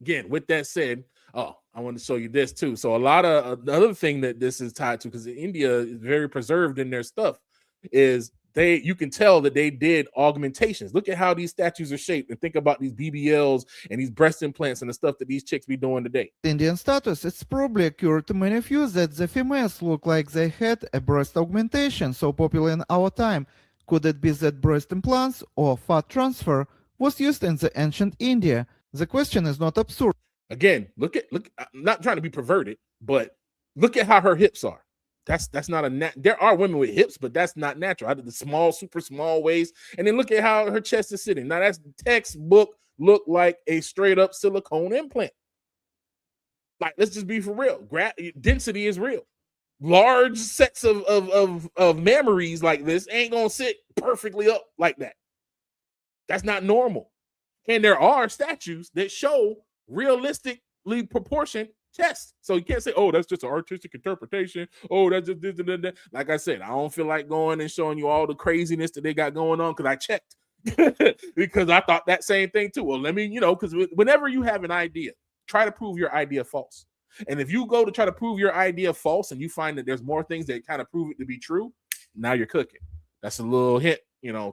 again, with that said, I want to show you this too. So a lot of the other thing that this is tied to, because India is very preserved in their stuff, is you can tell that they did augmentations. Look at how these statues are shaped, and think about these BBLs and these breast implants and the stuff that these chicks be doing today. Indian status, it's probably occurred to many of you that the females look like they had a breast augmentation so popular in our time. Could it be that breast implants or fat transfer was used in the ancient India? The question is not absurd. Again, look. I'm not trying to be perverted, but look at how her hips are. That's not there are women with hips, but that's not natural. I did the small, super small waist, and then look at how her chest is sitting. Now that's textbook look like a straight up silicone implant. Like, let's just be for real. Density is real. Large sets of mammaries like this ain't gonna sit perfectly up like that. That's not normal. And there are statues that show realistically proportioned chest. So you can't say, oh, that's just an artistic interpretation. Oh, that's just this and that. Like I said, I don't feel like going and showing you all the craziness that they got going on because I checked. Because I thought that same thing too. Well, let me, because whenever you have an idea, try to prove your idea false. And if you go to try to prove your idea false and you find that there's more things that kind of prove it to be true, now you're cooking. That's a little hint,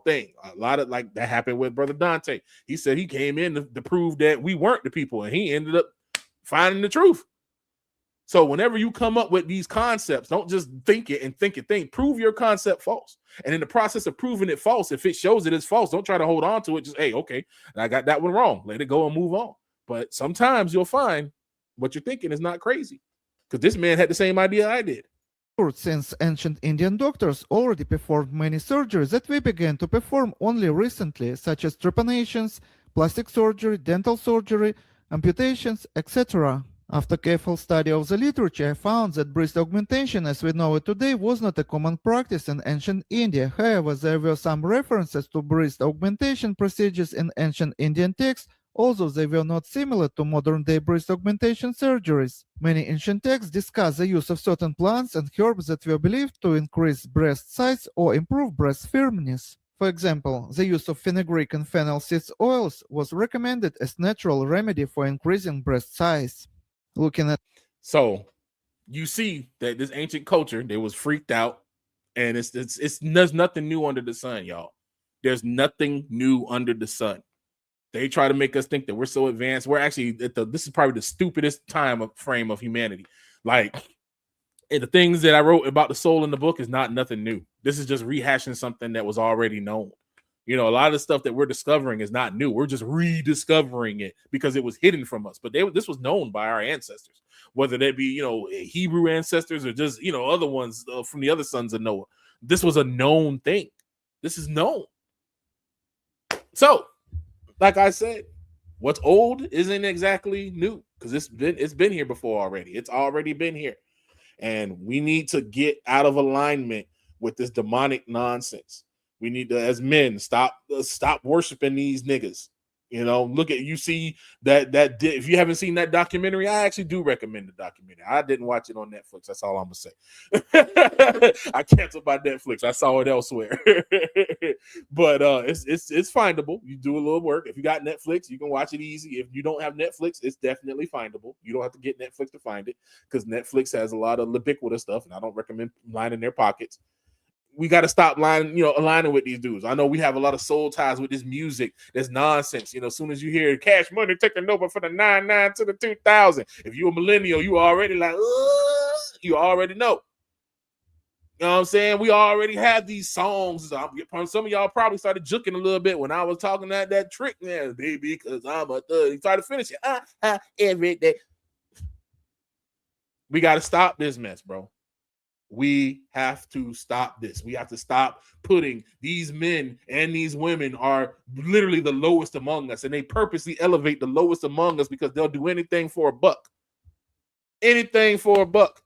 thing. A lot of like that happened with Brother Dante. He said he came in to prove that we weren't the people, and he ended up finding the truth. So whenever you come up with these concepts, don't just think it and think. Prove your concept false. And in the process of proving it false, if it shows it is false, don't try to hold on to it. Just, hey, okay, I got that one wrong. Let it go and move on. But sometimes you'll find what you're thinking is not crazy, because this man had the same idea I did. Since ancient Indian doctors already performed many surgeries that we began to perform only recently, such as trepanations, plastic surgery, dental surgery, amputations, etc. After careful study of the literature, I found that breast augmentation as we know it today was not a common practice in ancient India. However, there were some references to breast augmentation procedures in ancient Indian texts, although they were not similar to modern-day breast augmentation surgeries. Many ancient texts discuss the use of certain plants and herbs that were believed to increase breast size or improve breast firmness. For example, the use of fenugreek and fennel seeds oils was recommended as natural remedy for increasing breast size. So you see that this ancient culture, they was freaked out, and there's nothing new under the sun, y'all. There's nothing new under the sun. They try to make us think that we're so advanced. We're actually this is probably the stupidest frame of humanity. Like, the things that I wrote about the soul in the book is not nothing new. This is just rehashing something that was already known. A lot of the stuff that we're discovering is not new. We're just rediscovering it because it was hidden from us. But this was known by our ancestors, whether that be, Hebrew ancestors or just, other ones from the other sons of Noah. This was a known thing. This is known. So, like I said, what's old isn't exactly new, because it's been here before already. It's already been here. And we need to get out of alignment with this demonic nonsense. We need to, as men, stop worshiping these niggas. Look at, you see that if you haven't seen that documentary, I actually do recommend the documentary. I didn't watch it on Netflix. That's all I'm gonna say. I canceled my Netflix. I saw it elsewhere. But it's findable. You do a little work. If you got Netflix, you can watch it easy. If you don't have Netflix, it's definitely findable. You don't have to get Netflix to find it, because Netflix has a lot of ubiquitous stuff, and I don't recommend lining their pockets. We got to stop aligning with these dudes. I know we have a lot of soul ties with this music. That's nonsense. As soon as you hear Cash Money taking over for the 99 to the 2000, if you're a millennial, you already like, you already know. You know what I'm saying? We already have these songs. Some of y'all probably started juking a little bit when I was talking that trick there, baby, because I'm a thug. You started finishing every day. We got to stop this mess, bro. We have to stop this. We have to stop putting these men and these women are literally the lowest among us, and they purposely elevate the lowest among us because they'll do anything for a buck. Anything for a buck.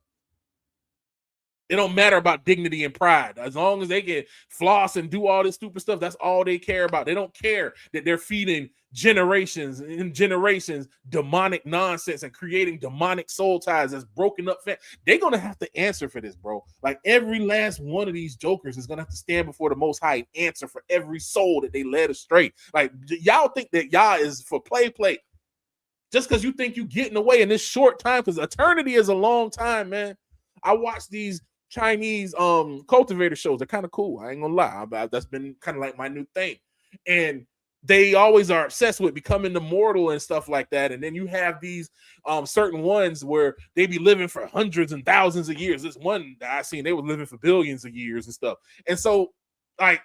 It don't matter about dignity and pride. As long as they can floss and do all this stupid stuff, that's all they care about. They don't care that they're feeding generations and generations demonic nonsense and creating demonic soul ties that's broken up. They're going to have to answer for this, bro. Like, every last one of these jokers is going to have to stand before the Most High and answer for every soul that they led astray. Like, y'all think that y'all is for play. Just because you think you getting away in this short time, because eternity is a long time, man. I watch these Chinese cultivator shows. They're kind of cool. I ain't gonna lie. That's been kind of like my new thing. And they always are obsessed with becoming immortal and stuff like that. And then you have these certain ones where they be living for hundreds and thousands of years. This one that I seen, they were living for billions of years and stuff. And so, like,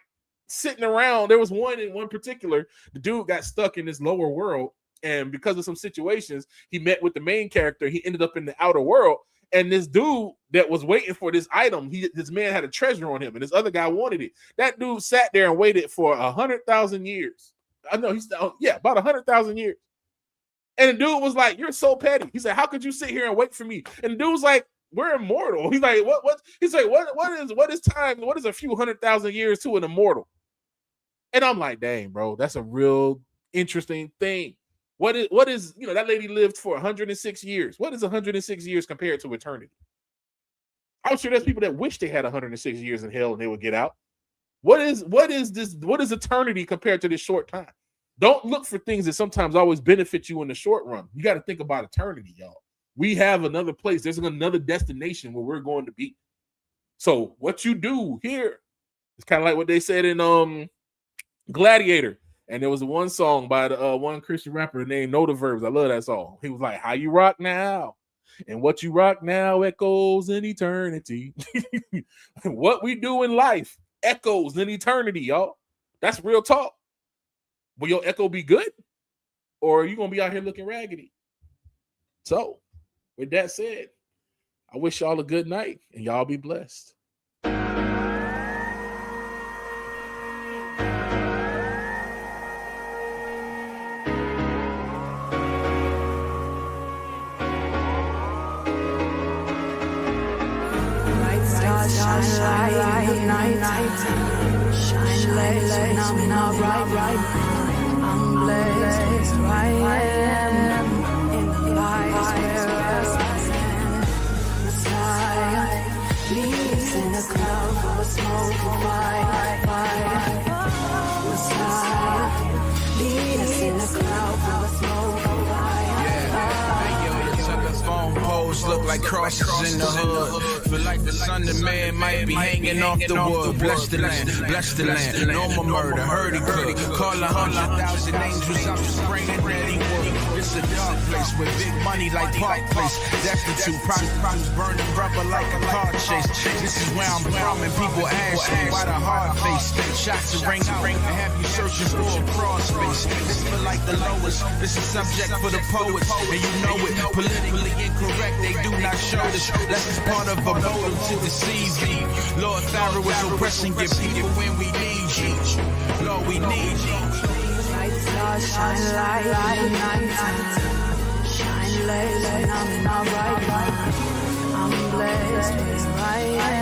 sitting around, there was one in one particular, the dude got stuck in this lower world, and because of some situations, he met with the main character. He ended up in the outer world, and this dude that was waiting for this item, this man had a treasure on him, and this other guy wanted it. That dude sat there and waited for 100,000 years. I know about 100,000 years. And the dude was like, "You're so petty." He said, "How could you sit here and wait for me?" And the dude was like, "We're immortal." He's like, "What?" He's like, "What is time? What is a few 100,000 years to an immortal?" And I'm like, "Dang, bro, that's a real interesting thing." What is that lady lived for 106 years. What is 106 years compared to eternity? I'm sure there's people that wish they had 106 years in hell and they would get out. What is eternity compared to this short time? Don't look for things that sometimes always benefit you in the short run. You got to think about eternity, y'all. We have another place. There's another destination where we're going to be. So what you do here is kind of like what they said in Gladiator. And there was one song by the one Christian rapper named Know the Verbs. I love that song. He was like, "How you rock now, and what you rock now echoes in eternity." What we do in life echoes in eternity, y'all. That's real talk. Will your echo be good, or are you gonna be out here looking raggedy? So, with that said, I wish y'all a good night, and y'all be blessed. Shine light in the night. Shine late when I'm not right. I'm blessed where I am. In the light where I stand. Messiah leaves in a cloud full of smoke and fire. Messiah leaves in a cloud full of smoke and fire. Telephone poles look like crosses in the hood. Feel like the son of man might be hanging off the wood. Bless the land, no more murder, hurdy-gurdy. Call 100,000 angels out to spraying ready wood. It's a dark place with big money like Park Place. Destitute prostitutes burning rubber like a car chase. This is where I'm from and people ask me why the hard face. Shots to ring and have you searching for a cross space. This feel like the lowest. This is subject for the poets, and you know it. Politically incorrect, they do not show this. That's part of a motive to deceive you. Lord Pharaoh is oppressing your people when we need you. Lord, we need you. Bright stars shine light in the night. Shine late when I'm in my right mind. I'm blessed where I am.